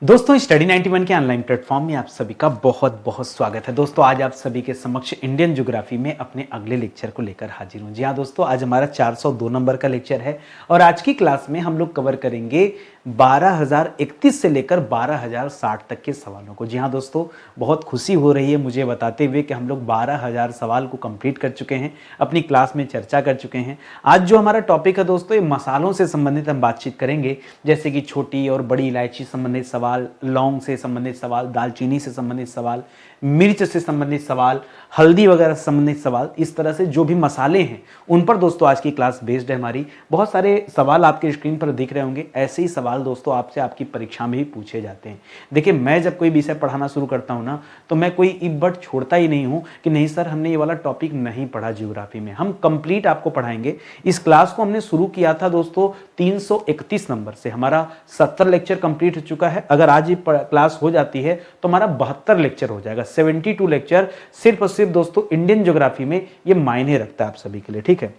दोस्तों स्टडी 91 के online platform में आप सभी का बहुत बहुत स्वागत है। दोस्तों आज आप सभी के समक्ष इंडियन ज्योग्राफी में अपने अगले लेक्चर को लेकर हाजिर हूं। जी हाँ दोस्तों, आज हमारा 402 नंबर का लेक्चर है और आज की क्लास में हम लोग कवर करेंगे 12,031 से लेकर 12,060 तक के सवालों को। जी हाँ दोस्तों, बहुत खुशी हो रही है मुझे बताते हुए कि हम लोग 12,000 सवाल को कंप्लीट कर चुके हैं, अपनी क्लास में चर्चा कर चुके हैं। आज जो हमारा टॉपिक है दोस्तों, ये मसालों से संबंधित हम बातचीत करेंगे, जैसे कि छोटी और बड़ी इलायची संबंधित सवाल, लौंग से संबंधित सवाल, दालचीनी से संबंधित सवाल, मिर्च से संबंधित सवाल, हल्दी वगैरह से संबंधित सवाल। इस तरह से जो भी मसाले हैं उन पर दोस्तों आज की क्लास बेस्ड है हमारी। बहुत सारे सवाल आपके स्क्रीन पर दिख रहे होंगे। ऐसे ही सवाल दोस्तों आपसे आपकी परीक्षा में भी पूछे जाते हैं। देखिए, मैं जब कोई विषय पढ़ाना शुरू करता हूँ ना, तो मैं कोई इब्बट छोड़ता ही नहीं हूँ कि नहीं सर हमने ये वाला टॉपिक नहीं पढ़ा ज्योग्राफी में। हम कंप्लीट आपको पढ़ाएंगे। इस क्लास को हमने शुरू किया था दोस्तों 331 नंबर से। हमारा 70 लेक्चर कंप्लीट हो चुका है। अगर आज ये क्लास हो जाती है तो हमारा 72 लेक्चर हो जाएगा। 72 लेक्चर सिर्फ और सिर्फ दोस्तों इंडियन ज्योग्राफी में ये मायने रखता है आप सभी के लिए। ठीक है,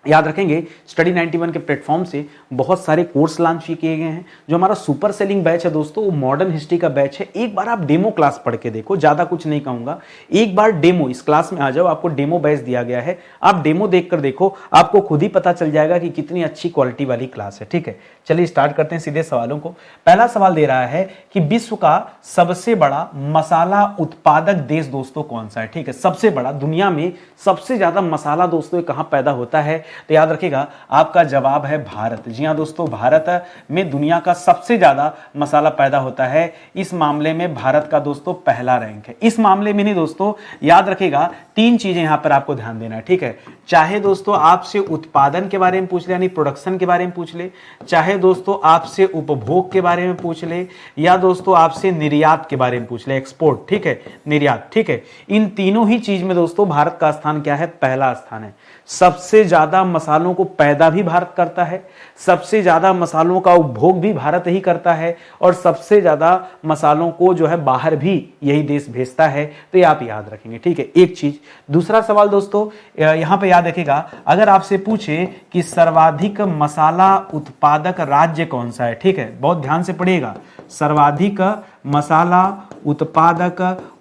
याद रखेंगे स्टडी 91 के प्लेटफॉर्म से बहुत सारे कोर्स लॉन्च किए गए हैं। जो हमारा सुपर सेलिंग बैच है दोस्तों, वो मॉडर्न हिस्ट्री का बैच है। एक बार आप डेमो क्लास पढ़ के देखो, ज़्यादा कुछ नहीं कहूँगा। एक बार डेमो इस क्लास में आ जाओ, आपको डेमो बैच दिया गया है। आप डेमो देख कर देखो, आपको खुद ही पता चल जाएगा कि कितनी अच्छी क्वालिटी वाली क्लास है। ठीक है, चलिए स्टार्ट करते हैं सीधे सवालों को। पहला सवाल दे रहा है कि विश्व का सबसे बड़ा मसाला उत्पादक देश दोस्तों कौन सा है। ठीक है, सबसे बड़ा, दुनिया में सबसे ज्यादा मसाला दोस्तों कहाँ पैदा होता है, तो याद रखिएगा आपका जवाब है भारत। जी हाँ दोस्तों, भारत में दुनिया का सबसे ज्यादा मसाला पैदा होता है। इस मामले में भारत का दोस्तों पहला रैंक है। इस मामले में नहीं दोस्तों, याद रखिएगा तीन चीजें यहां पर आपको ध्यान देना है। ठीक है, चाहे दोस्तों आपसे उत्पादन के बारे में पूछ ले, यानी प्रोडक्शन के बारे में पूछ ले, चाहे दोस्तों आपसे उपभोग के बारे में पूछ ले, या दोस्तों आपसे निर्यात के बारे में पूछ ले, एक्सपोर्ट। ठीक है, निर्यात। ठीक है, इन तीनों ही चीज में दोस्तों भारत का स्थान क्या है, पहला स्थान है। सबसे ज्यादा मसालों को पैदा भी भारत करता है, सबसे ज्यादा मसालों का उपभोग भी भारत ही करता है, और सबसे ज्यादा मसालों को जो है बाहर भी यही देश भेजता है। तो ये आप याद रखेंगे। ठीक है, एक चीज। दूसरा सवाल दोस्तों यहां पे याद रखेगा, अगर आपसे पूछे कि सर्वाधिक मसाला उत्पादक राज्य कौन सा है। ठीक है, बहुत ध्यान से पढ़िएगा। सर्वाधिक मसाला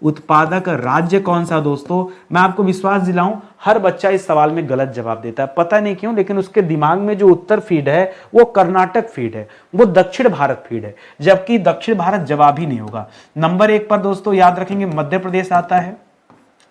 उत्पादक राज्य कौन सा दोस्तों, मैं आपको विश्वास दिलाऊं हर बच्चा इस सवाल में गलत जवाब देता है, पता नहीं क्यों, लेकिन उसके दिमाग में जो उत्तर फीड है वो कर्नाटक फीड है, वो दक्षिण भारत फीड है, जबकि दक्षिण भारत जवाब ही नहीं होगा। नंबर 1 पर दोस्तों याद रखेंगे मध्य प्रदेश आता है।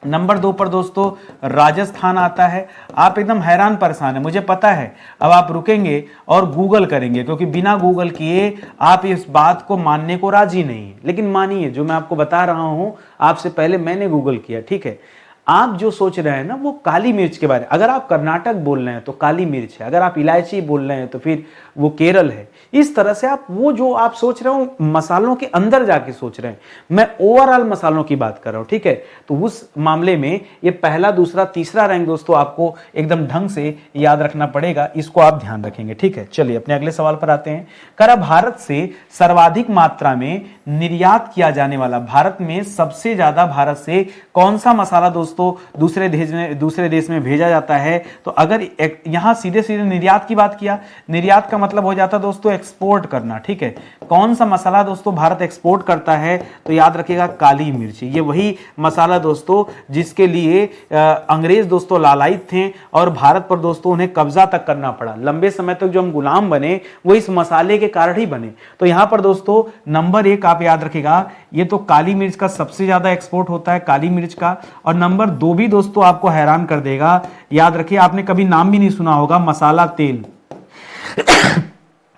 नंबर 2 पर दोस्तों राजस्थान आता है। आप एकदम हैरान परेशान है, मुझे पता है। अब आप रुकेंगे और गूगल करेंगे, क्योंकि बिना गूगल किए आप इस बात को मानने को राजी नहीं है। लेकिन मानिए, जो मैं आपको बता रहा हूं आपसे पहले मैंने गूगल किया। ठीक है, आप जो सोच रहे हैं ना वो काली मिर्च के बारे में, अगर आप कर्नाटक बोल रहे हैं तो काली मिर्च है, अगर आप इलायची बोल रहे हैं तो फिर वो केरल है। इस तरह से आप वो जो आप सोच रहे हो मसालों के अंदर जाके सोच रहे हैं, मैं ओवरऑल मसालों की बात कर रहा हूं। ठीक है, तो उस मामले में ये पहला, दूसरा, तीसरा रैंक दोस्तों आपको एकदम ढंग से याद रखना पड़ेगा, इसको आप ध्यान रखेंगे। ठीक है, चलिए अपने अगले सवाल पर आते हैं। करा भारत से सर्वाधिक मात्रा में निर्यात किया जाने वाला, भारत में सबसे ज्यादा भारत से कौन सा मसाला दोस्तों दूसरे देश में भेजा जाता है। तो अगर यहां सीधे सीधे निर्यात की बात किया, निर्यात का मतलब हो जाता दोस्तों एक्सपोर्ट करना। ठीक है, कौन सा मसाला दोस्तों भारत एक्सपोर्ट करता है, तो याद रखिएगा काली मिर्ची। ये वही मसाला दोस्तों जिसके लिए अंग्रेज दोस्तों लालायित थे और भारत पर दोस्तों उन्हें कब्जा तक करना पड़ा। लंबे समय तक जो हम गुलाम बने वो इस मसाले के कारण ही बने। तो यहां पर दोस्तों नंबर 1 आप याद रखिएगा, ये तो काली मिर्च का सबसे ज्यादा एक्सपोर्ट होता है, काली मिर्च का। और नंबर 2 भी दोस्तों आपको हैरान कर देगा, याद रखिए आपने कभी नाम भी नहीं सुना होगा, मसाला तेल।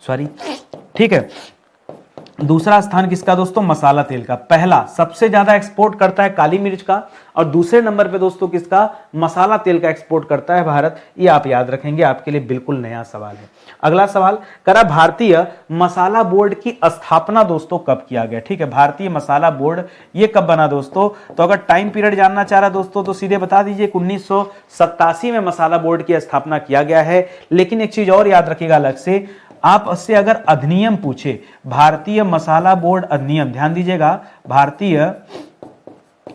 सॉरी। ठीक है, दूसरा स्थान किसका दोस्तों, मसाला तेल का। पहला सबसे ज्यादा एक्सपोर्ट करता है काली मिर्च का, और दूसरे नंबर पे दोस्तों किसका, मसाला तेल का एक्सपोर्ट करता है भारत। ये आप याद रखेंगे, आपके लिए बिल्कुल नया सवाल है। अगला सवाल करा भारतीय मसाला बोर्ड की स्थापना दोस्तों कब किया गया। ठीक है, भारतीय मसाला बोर्ड ये कब बना दोस्तों, तो अगर टाइम पीरियड जानना चाह रहा दोस्तों तो सीधे बता दीजिए 1987 में मसाला बोर्ड की स्थापना किया गया है। लेकिन एक चीज और याद रखिएगा अलग से, आप उससे अगर अधिनियम पूछे, भारतीय मसाला बोर्ड अधिनियम, ध्यान दीजिएगा, भारतीय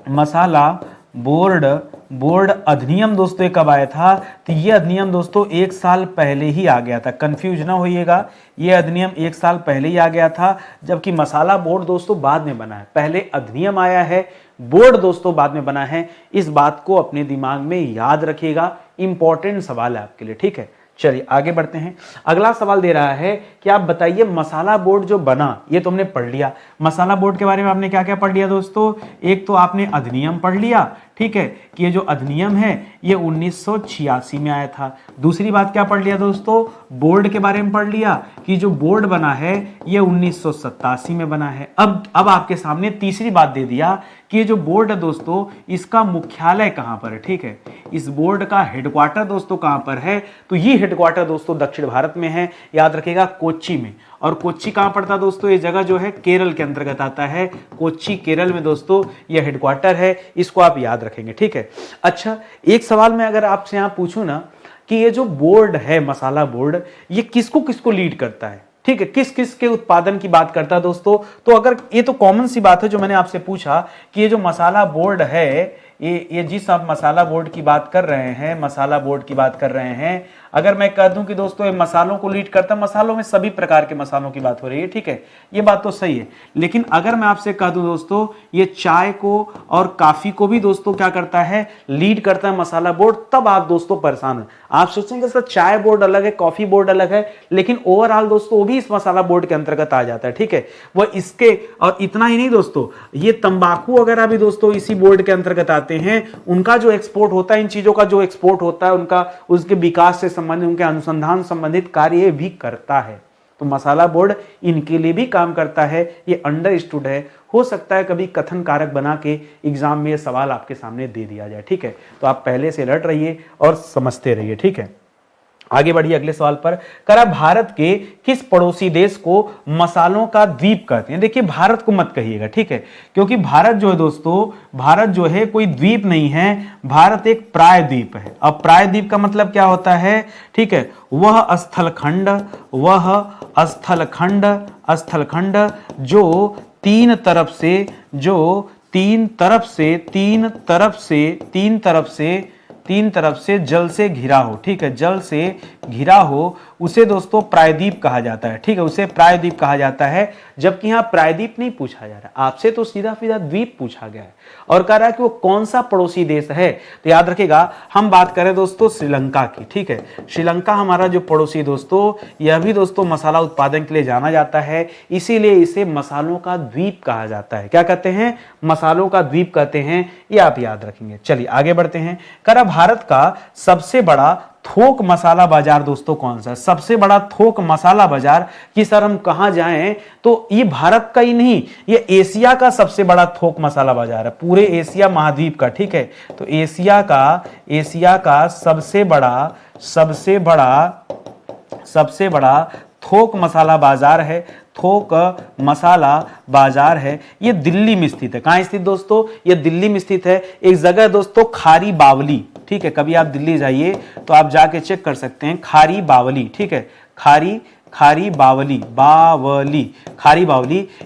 मसाला बोर्ड अधिनियम दोस्तों कब आया था? तो ये अधिनियम दोस्तों 1 साल पहले ही आ गया था, कंफ्यूज ना होइएगा, ये अधिनियम 1 साल पहले ही आ गया था, जबकि मसाला बोर्ड दोस्तों बाद में बना है। पहले अधिनियम आया है, बोर्ड दोस्तों बाद में बना है। इस बात को अपने दिमाग में याद रखिएगा, इंपॉर्टेंट सवाल है आपके लिए, ठीक है। चलिए आगे बढ़ते हैं। अगला सवाल दे रहा है कि आप बताइए मसाला बोर्ड जो बना, ये तो हमने पढ़ लिया, मसाला बोर्ड के बारे में आपने क्या क्या पढ़ लिया दोस्तों? एक तो आपने अधिनियम पढ़ लिया, ठीक है, कि ये जो अधिनियम है ये 1986 में आया था। दूसरी बात क्या पढ़ लिया दोस्तों? बोर्ड के बारे में पढ़ लिया कि जो बोर्ड बना है ये 1987 में बना है। अब आपके सामने तीसरी बात दे दिया कि ये जो बोर्ड है दोस्तों इसका मुख्यालय कहां पर है, ठीक है, इस बोर्ड का हेडक्वार्टर दोस्तों कहां पर है? तो ये हेडक्वार्टर दोस्तों दक्षिण भारत में है, याद रखिएगा कोच्चि में। और कोच्चि कहां पड़ता है दोस्तों? ये जगह जो है केरल के अंतर्गत आता है, कोच्चि केरल में दोस्तों ये हेडक्वार्टर है, इसको आप याद रखेंगे, ठीक है। अच्छा, एक सवाल मैं अगर आपसे यहां पूछूं ना कि ये जो बोर्ड है मसाला बोर्ड, ये किसको किसको लीड करता है, ठीक है, किस किस के उत्पादन की बात करता है दोस्तों? तो अगर ये तो कॉमन सी बात है जो मैंने आपसे पूछा कि ये जो मसाला बोर्ड है, ये जिस आप मसाला बोर्ड की बात कर रहे हैं, मसाला बोर्ड की बात कर रहे हैं, अगर मैं कह दूं कि दोस्तों ये मसालों को लीड करता है, मसालों में सभी प्रकार के मसालों की बात हो रही है, ठीक है, ये बात तो सही है। लेकिन अगर मैं आपसे कह दूं दोस्तों ये चाय को और काफी को भी दोस्तों क्या करता है? लीड करता है मसाला बोर्ड, तब आप दोस्तों परेशान हैं। आप सोचेंगे सर चाय बोर्ड अलग है, कॉफी बोर्ड अलग है, लेकिन ओवरऑल दोस्तों वो भी इस मसाला बोर्ड के अंतर्गत आ जाता है, ठीक है। वह इसके और इतना ही नहीं दोस्तों, ये तंबाकू वगैरह भी दोस्तों इसी बोर्ड के अंतर्गत आते हैं। उनका जो एक्सपोर्ट होता है, इन चीजों का जो एक्सपोर्ट होता है, उनका उसके विकास से संबंधित, उनके अनुसंधान संबंधित कार्य भी करता है। तो मसाला बोर्ड इनके लिए भी काम करता है, ये अंडरस्टूड है। हो सकता है कभी कथन कारक बना के एग्जाम में ये सवाल आपके सामने दे दिया जाए, ठीक है। तो आप पहले से अलर्ट रहिए और समझते रहिए, ठीक है। आगे बढ़िए अगले सवाल पर। करा भारत के किस पड़ोसी देश को मसालों का द्वीप कहते हैं? देखिए भारत को मत कहिएगा, ठीक है, क्योंकि भारत जो है दोस्तों, भारत जो है कोई द्वीप नहीं है, भारत एक प्रायद्वीप है। अब प्रायद्वीप का मतलब क्या होता है, ठीक है, वह स्थलखंड जो तीन तरफ से जल से घिरा हो, ठीक है, जल से घिरा हो, उसे दोस्तों प्रायद्वीप कहा जाता है, ठीक है, उसे प्रायद्वीप कहा जाता है। जबकि यहां प्रायद्वीप नहीं पूछा जा रहा, आपसे तो सीधा सीधा द्वीप पूछा गया है और कह रहा है कि वो कौन सा पड़ोसी देश है। तो याद रखिएगा हम बात करें दोस्तों श्रीलंका की, ठीक है, श्रीलंका हमारा जो पड़ोसी दोस्तों, यह भी दोस्तों मसाला उत्पादन के लिए जाना जाता है, इसीलिए इसे मसालों का द्वीप कहा जाता है। क्या कहते हैं? मसालों का द्वीप कहते हैं, ये आप याद रखेंगे। चलिए आगे बढ़ते हैं। करा भारत का सबसे बड़ा थोक मसाला बाजार दोस्तों कौन सा है? सबसे बड़ा थोक मसाला बाजार कि सर हम कहां जाएं? तो ये भारत का ही नहीं, ये एशिया का सबसे बड़ा थोक मसाला बाजार है, पूरे एशिया महाद्वीप का, ठीक है। तो एशिया का सबसे बड़ा थोक मसाला बाजार है, थोक मसाला बाजार है। ये दिल्ली में स्थित है। कहां स्थित दोस्तों? ये दिल्ली में स्थित है। एक जगह बावली खारी बावली, ठीक है, कभी आप दिल्ली जाइए तो आप जाके चेक कर सकते हैं, खारी बावली, ठीक है, खारी बावली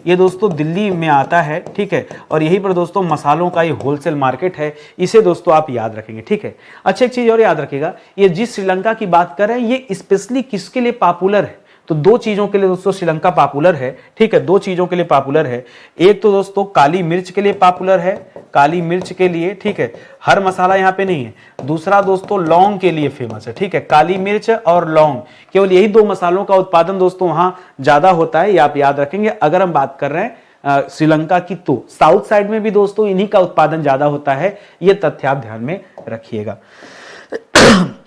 ये दोस्तों दिल्ली में आता है, ठीक है। और यहीं पर दोस्तों मसालों का ये होलसेल मार्केट है, इसे दोस्तों आप याद रखेंगे, ठीक है। अच्छा एक चीज और याद रखिएगा, ये जिस श्रीलंका की बात कर रहे हैं ये स्पेशली किसके लिए पॉपुलर है? तो दो चीजों के लिए दोस्तों श्रीलंका पॉपुलर है, ठीक है, दो चीजों के लिए पॉपुलर है। एक तो दोस्तों काली मिर्च के लिए पॉपुलर है, काली मिर्च के लिए, ठीक है, हर मसाला यहां पे नहीं है। दूसरा दोस्तों लौंग के लिए फेमस है, ठीक है, काली मिर्च और लौंग, केवल यही दो मसालों का उत्पादन दोस्तों वहां ज्यादा होता है, ये आप याद रखेंगे। अगर हम बात कर रहे हैं श्रीलंका की, तो साउथ साइड में भी दोस्तों इन्हीं का उत्पादन ज्यादा होता है, ये तथ्य आप ध्यान में रखिएगा।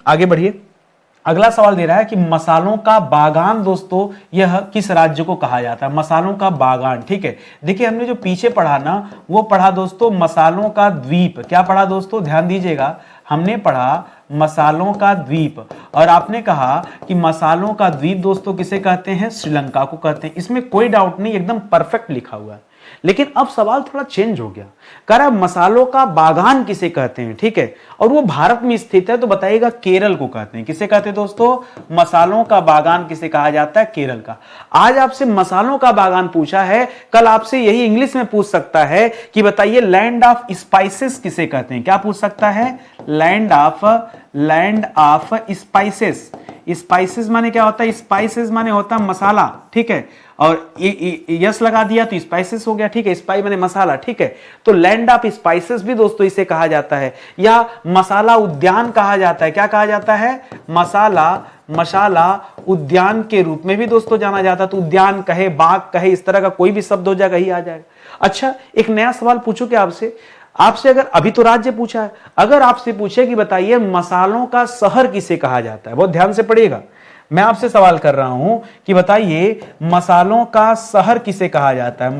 आगे बढ़िए। अगला सवाल दे रहा है कि मसालों का बागान दोस्तों यह किस राज्य को कहा जाता है? मसालों का बागान, ठीक है। देखिए हमने जो पीछे पढ़ा ना, वो पढ़ा दोस्तों मसालों का द्वीप। क्या पढ़ा दोस्तों? ध्यान दीजिएगा, हमने पढ़ा मसालों का द्वीप, और आपने कहा कि मसालों का द्वीप दोस्तों किसे कहते हैं? श्रीलंका को कहते हैं। इसमें कोई डाउट नहीं, एकदम परफेक्ट लिखा हुआ है। लेकिन अब सवाल थोड़ा चेंज हो गया। कह रहा है मसालों का बागान किसे कहते हैं, ठीक है, और वो भारत में स्थित है, तो बताइएगा केरल को कहते हैं। किसे कहते हैं दोस्तों? मसालों का बागान किसे कहा जाता है? केरल का। आज आपसे मसालों का बागान पूछा है, कल आपसे यही इंग्लिश में पूछ सकता है कि बताइए लैंड ऑफ स्पाइसेस किसे कहते हैं। क्या पूछ सकता है? Land of spices. स्पाइसेस माने क्या होता है? स्पाइसेस माने होता है मसाला, ठीक है, और यस लगा दिया तो स्पाइसेस हो गया, ठीक है, स्पाइस माने मसाला, ठीक है। तो लैंड ऑफ स्पाइसेस भी दोस्तों इसे कहा जाता है, या मसाला उद्यान कहा जाता है। क्या कहा जाता है? मसाला उद्यान के रूप में भी दोस्तों जाना जाता है। तो उद्यान कहे, बाग कहे, इस तरह का कोई भी शब्द हो जाएगा, ही आ जाएगा। अच्छा, एक नया सवाल पूछो क्या आपसे अगर अभी तो राज्य पूछा है, अगर आपसे पूछे कि बताइए मसालों का शहर किसे कहा जाता है, बहुत ध्यान से पढ़िएगा। मैं आपसे सवाल कर रहा हूं कि बताइए मसालों का शहर किसे कहा जाता है।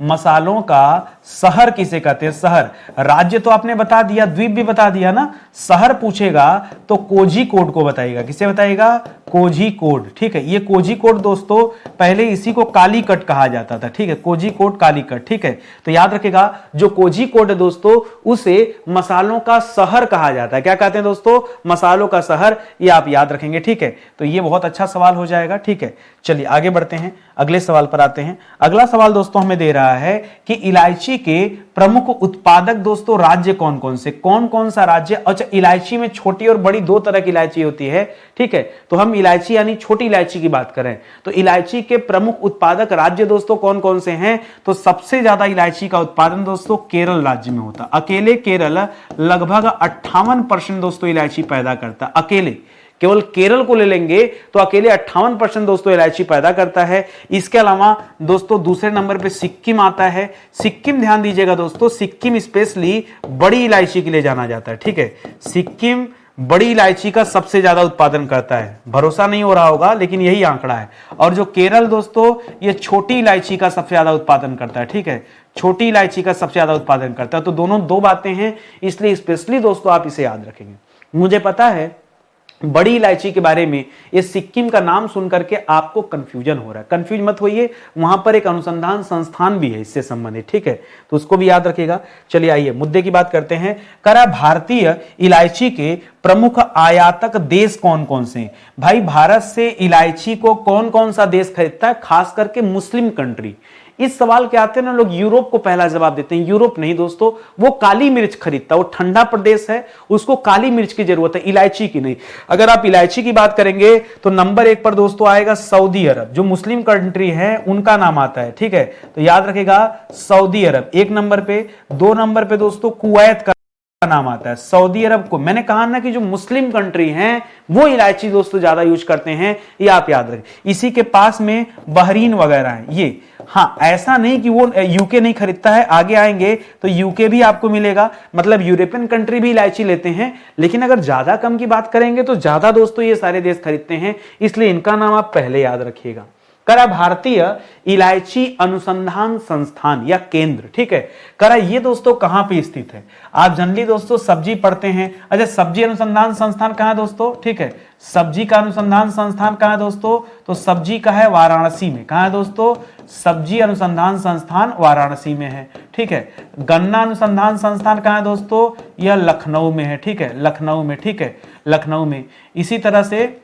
मसालों का शहर किसे कहते हैं? शहर। राज्य तो आपने बता दिया, द्वीप भी बता दिया ना। शहर पूछेगा तो कोझिकोड को बताइएगा। किसे बताइएगा? कोझिकोड, ठीक है। ये कोझिकोड दोस्तों पहले इसी को कालीकट कहा जाता था, ठीक है, कोझिकोड कालीकट, ठीक है। तो याद रखिएगा जो कोझिकोड है दोस्तों उसे मसालों का शहर कहा जाता है। क्या कहते हैं दोस्तों? मसालों का शहर। ये आप याद रखेंगे, ठीक है। तो ये बहुत अच्छा सवाल हो जाएगा, ठीक है। चलिए आगे बढ़ते हैं, अगले सवाल पर आते हैं। अगला सवाल दोस्तों हमें दे रहा है कि इलायची के प्रमुख उत्पादक दोस्तों राज्य कौन कौन से, कौन कौन सा राज्य। अच्छा, इलायची में छोटी और बड़ी दो तरह की इलायची होती है, ठीक है। तो हम इलायची यानी छोटी इलायची की बात करें तो इलायची के प्रमुख उत्पादक राज्य दोस्तों कौन कौन से हैं? तो सबसे ज्यादा इलायची का उत्पादन दोस्तों केरल राज्य में होता। अकेले केरल लगभग 58% दोस्तों इलायची पैदा करता। अकेले केवल केरल को ले लेंगे तो अकेले 58% दोस्तों इलायची पैदा करता है। इसके अलावा दोस्तों दूसरे नंबर पे सिक्किम आता है। सिक्किम ध्यान दीजिएगा दोस्तों, सिक्किम स्पेशली बड़ी इलायची के लिए जाना जाता है, ठीक है। सिक्किम बड़ी इलायची का सबसे ज्यादा उत्पादन करता है। भरोसा नहीं हो रहा होगा लेकिन यही आंकड़ा है। और जो केरल दोस्तों ये छोटी इलायची का सबसे ज्यादा उत्पादन करता है, ठीक है, छोटी इलायची का सबसे ज्यादा उत्पादन करता है। तो दोनों दो बातें हैं, इसलिए स्पेशली दोस्तों आप इसे याद रखेंगे। मुझे पता है बड़ी इलायची के बारे में ये सिक्किम का नाम सुनकर के आपको कंफ्यूजन हो रहा है। कंफ्यूज मत होइए, वहां पर एक अनुसंधान संस्थान भी है इससे संबंधित, ठीक है, तो उसको भी याद रखिएगा। चलिए आइए मुद्दे की बात करते हैं। करा भारतीय इलायची के प्रमुख आयातक देश कौन कौन से? भाई भारत से इलायची को कौन कौन सा देश खरीदता है? खास करके मुस्लिम कंट्री। इस सवाल के आते हैं ना लोग यूरोप को पहला जवाब देते हैं। यूरोप नहीं दोस्तों, वो काली मिर्च खरीदता है, वो ठंडा प्रदेश है, उसको काली मिर्च की जरूरत है, इलायची की नहीं। अगर आप इलायची की बात करेंगे तो नंबर 1 पर दोस्तों आएगा सऊदी अरब, जो मुस्लिम कंट्री है उनका नाम आता है, ठीक है। तो याद रखेगा सऊदी अरब 1 नंबर पे। 2 नंबर पे दोस्तों कुवैत का नाम आता है। सऊदी अरब को मैंने कहा ना कि जो मुस्लिम कंट्री हैं वो इलायची दोस्तों ज्यादा यूज करते हैं, ये आप याद रखें। इसी के पास में बहरीन वगैरह है ये। हाँ, ऐसा नहीं कि वो यूके नहीं खरीदता है, आगे आएंगे तो यूके भी आपको मिलेगा, मतलब यूरोपियन कंट्री भी इलायची लेते हैं। लेकिन अगर ज्यादा कम की बात करेंगे तो ज्यादा दोस्तों ये सारे देश खरीदते हैं, इसलिए इनका नाम आप पहले याद रखिएगा। करा भारतीय इलायची अनुसंधान संस्थान या केंद्र, ठीक है। करा ये दोस्तों कहां पे स्थित है? आप जनरली दोस्तों सब्जी पढ़ते हैं। अच्छा, सब्जी अनुसंधान संस्थान कहां है दोस्तों? ठीक है, सब्जी का अनुसंधान संस्थान कहां है दोस्तों? तो सब्जी का है वाराणसी में। कहां है दोस्तों? सब्जी अनुसंधान संस्थान वाराणसी में है, ठीक है। गन्ना अनुसंधान संस्थान कहां है दोस्तों? यह लखनऊ में है, ठीक है, लखनऊ में, ठीक है, लखनऊ में। इसी तरह से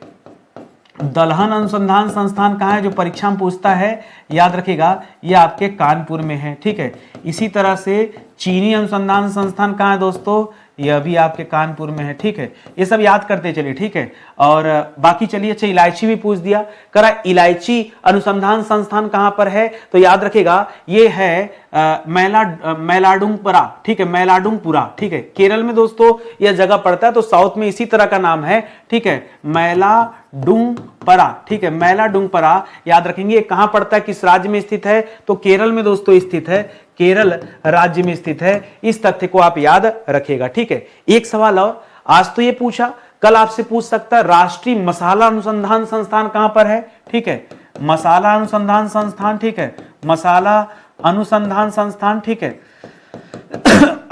दलहन अनुसंधान संस्थान कहाँ है, जो परीक्षा में पूछता है, याद रखिएगा ये आपके कानपुर में है, ठीक है। इसी तरह से चीनी अनुसंधान संस्थान कहाँ है दोस्तों? यह भी आपके कानपुर में है, ठीक है। ये सब याद करते चलिए, ठीक है। और बाकी चलिए, अच्छा इलायची भी पूछ दिया। करा इलायची अनुसंधान संस्थान कहां पर है? तो याद रखिएगा ये है मैलाडुंगपुरा, ठीक है, मैलाडुंगपुरा, ठीक है। केरल में दोस्तों यह जगह पड़ता है, तो साउथ में इसी तरह का नाम है, ठीक है, मैलाडुंगपरा, ठीक है, मैलाडुंगपरा याद रखेंगे। कहां पड़ता है, किस राज्य में स्थित है? तो केरल में दोस्तों स्थित है, केरल राज्य में स्थित है। इस तथ्य को आप याद रखिएगा, ठीक है। एक सवाल और, आज तो ये पूछा, कल आपसे पूछ सकता है राष्ट्रीय मसाला अनुसंधान संस्थान कहां पर है? ठीक है, मसाला अनुसंधान संस्थान, ठीक है, मसाला अनुसंधान संस्थान, ठीक है।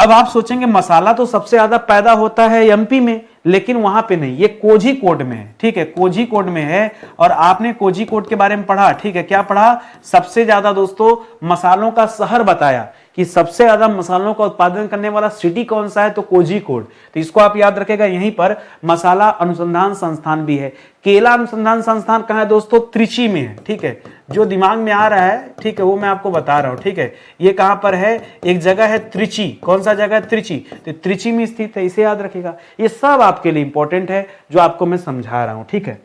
अब आप सोचेंगे मसाला तो सबसे ज्यादा पैदा होता है एमपी में, लेकिन वहां पे नहीं, ये कोझिकोड में है, ठीक है, कोझिकोड में है। और आपने कोझिकोड के बारे में पढ़ा, ठीक है, क्या पढ़ा? सबसे ज्यादा दोस्तों मसालों का शहर बताया कि सबसे ज्यादा मसालों का उत्पादन करने वाला सिटी कौन सा है, तो कोझिकोड। तो इसको आप याद रखेगा। यहीं पर मसाला अनुसंधान संस्थान भी है। केला अनुसंधान संस्थान कहां है दोस्तों? त्रिची में है, ठीक है, जो दिमाग में आ रहा है, ठीक है, वो मैं आपको बता रहा हूं, ठीक है। ये कहां पर है? एक जगह है त्रिची। कौन सा जगह है? त्रिची। तो त्रिची में स्थित है, इसे याद रखेगा। ये सब आपके लिए इंपॉर्टेंट है जो आपको मैं समझा रहा हूं, ठीक है।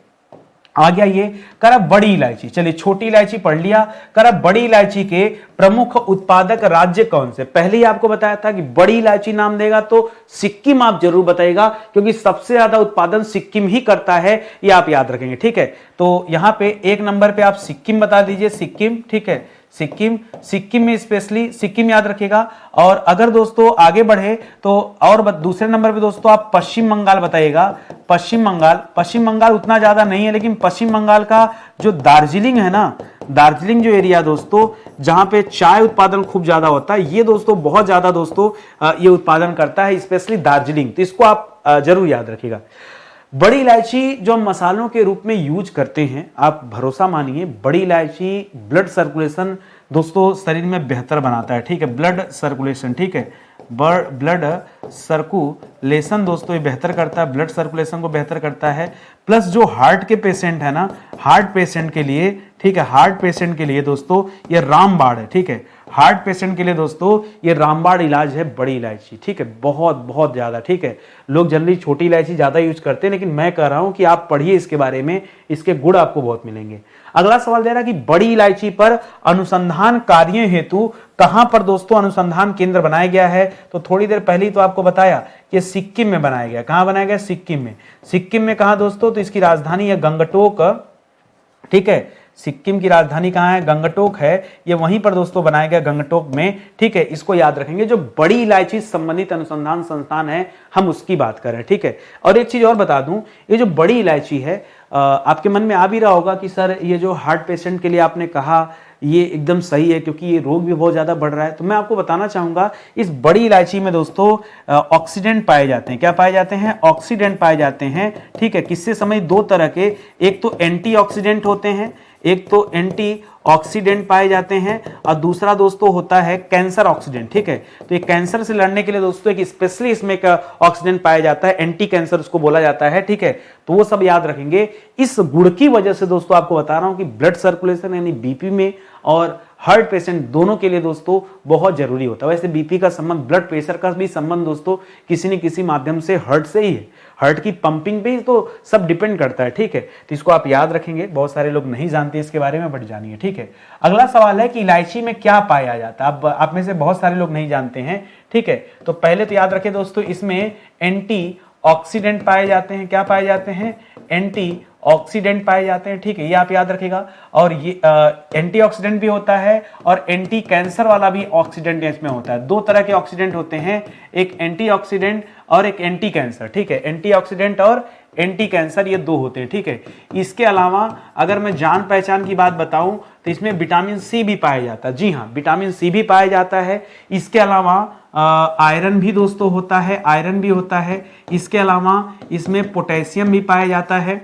आ गया ये करा बड़ी इलायची। चलिए छोटी इलायची पढ़ लिया। करा बड़ी इलायची के प्रमुख उत्पादक राज्य कौन से? पहले ही आपको बताया था कि बड़ी इलायची नाम देगा तो सिक्किम आप जरूर बताएगा, क्योंकि सबसे ज्यादा उत्पादन सिक्किम ही करता है, ये आप याद रखेंगे, ठीक है। तो यहां पे एक नंबर पे आप सिक्किम बता दीजिए, सिक्किम, ठीक है, सिक्किम। सिक्किम में स्पेशली सिक्किम याद रखेगा। और अगर दोस्तों आगे बढ़े तो और दूसरे नंबर पे दोस्तों आप पश्चिम बंगाल बताइएगा। पश्चिम बंगाल, पश्चिम बंगाल उतना ज्यादा नहीं है, लेकिन पश्चिम बंगाल का जो दार्जिलिंग है ना, दार्जिलिंग जो एरिया दोस्तों जहां पे चाय उत्पादन खूब ज्यादा होता है, ये दोस्तों बहुत ज्यादा दोस्तों ये उत्पादन करता है, स्पेशली दार्जिलिंग। तो इसको आप जरूर याद रखिएगा। बड़ी इलायची जो हम मसालों के रूप में यूज करते हैं, आप भरोसा मानिए, बड़ी इलायची ब्लड सर्कुलेशन दोस्तों शरीर में बेहतर बनाता है, ठीक है, ब्लड सर्कुलेशन, ठीक है, ब्लड सर्कुलेशन दोस्तों ये बेहतर करता है, ब्लड सर्कुलेशन को बेहतर करता है। प्लस जो हार्ट के पेशेंट है ना, हार्ट पेशेंट के लिए, ठीक है, हार्ट पेशेंट के लिए दोस्तों ये रामबाण है, ठीक है, हार्ट पेशेंट के लिए दोस्तों ये रामबाण इलाज है बड़ी इलायची, ठीक है, बहुत बहुत ज्यादा, ठीक है। लोग जनरली छोटी इलायची ज्यादा यूज करते हैं, लेकिन मैं कह रहा हूं कि आप पढ़िए इसके बारे में, इसके गुण आपको बहुत मिलेंगे। अगला सवाल दे रहा है कि बड़ी इलायची पर अनुसंधान कार्य हेतु कहां पर दोस्तों अनुसंधान केंद्र बनाया गया है? तो थोड़ी देर पहले ही तो आपको बताया कि सिक्किम में बनाया गया। कहां बनाया गया? सिक्किम में। सिक्किम में कहां दोस्तों? तो इसकी राजधानी है गंगटोक, ठीक है, सिक्किम की राजधानी कहां है? गंगटोक है। ये वहीं पर दोस्तों बनाया गया, गंगटोक में, ठीक है, इसको याद रखेंगे। जो बड़ी इलायची संबंधित अनुसंधान संस्थान है, हम उसकी बात कर रहे हैं, ठीक है। और एक चीज और बता दूं, ये जो बड़ी इलायची है, आपके मन में आ भी रहा होगा कि सर ये जो हार्ट पेशेंट के लिए आपने कहा ये एकदम सही है, क्योंकि ये रोग भी बहुत ज्यादा बढ़ रहा है। तो मैं आपको बताना चाहूंगा, इस बड़ी इलायची में दोस्तों ऑक्सीडेंट पाए जाते हैं। क्या पाए जाते हैं? ऑक्सीडेंट पाए जाते हैं, ठीक है। किससे समय? दो तरह के, एक तो एंटीऑक्सीडेंट होते हैं, एक तो एंटी ऑक्सीडेंट पाए जाते हैं, और दूसरा दोस्तों होता है कैंसर ऑक्सीडेंट, ठीक है। तो ये कैंसर से लड़ने के लिए दोस्तों एक स्पेशली इसमें का ऑक्सीडेंट पाया जाता है, एंटी कैंसर उसको बोला जाता है, ठीक है। तो वो सब याद रखेंगे। इस गुण की वजह से दोस्तों आपको बता रहा हूं कि ब्लड सर्कुलेशन यानी बीपी में और हार्ट पेशेंट दोनों के लिए दोस्तों बहुत जरूरी होता है। वैसे बीपी का संबंध, ब्लड प्रेशर का भी संबंध दोस्तों किसी न किसी माध्यम से हार्ट से ही है, हार्ट की पंपिंग पे ही तो सब डिपेंड करता है, ठीक है। तो इसको आप याद रखेंगे। बहुत सारे लोग नहीं जानते इसके बारे में, बट जानिए, ठीक है। अगला सवाल है कि इलायची में क्या पाया जाता है? अब आप में से बहुत सारे लोग नहीं जानते हैं, ठीक है। तो पहले तो याद रखें दोस्तों, इसमें एंटी ऑक्सीडेंट पाए जाते हैं। क्या पाए जाते हैं? एंटी ऑक्सीडेंट पाए जाते हैं, ठीक है, ये आप याद रखेगा। और ये एंटीऑक्सीडेंट भी होता है और एंटी कैंसर वाला भी ऑक्सीडेंट इसमें होता है। दो तरह के ऑक्सीडेंट होते हैं, एक एंटीऑक्सीडेंट और एक एंटी कैंसर, ठीक है। एंटीऑक्सीडेंट और एंटी कैंसर ये दो होते हैं, ठीक है। इसके अलावा अगर मैं जान पहचान की बात बताऊं तो इसमें विटामिन सी भी पाया जाता है। जी हाँ, विटामिन सी भी पाया जाता है। इसके अलावा आयरन भी दोस्तों होता है, आयरन भी होता है। इसके अलावा इसमें पोटेशियम भी पाया जाता है,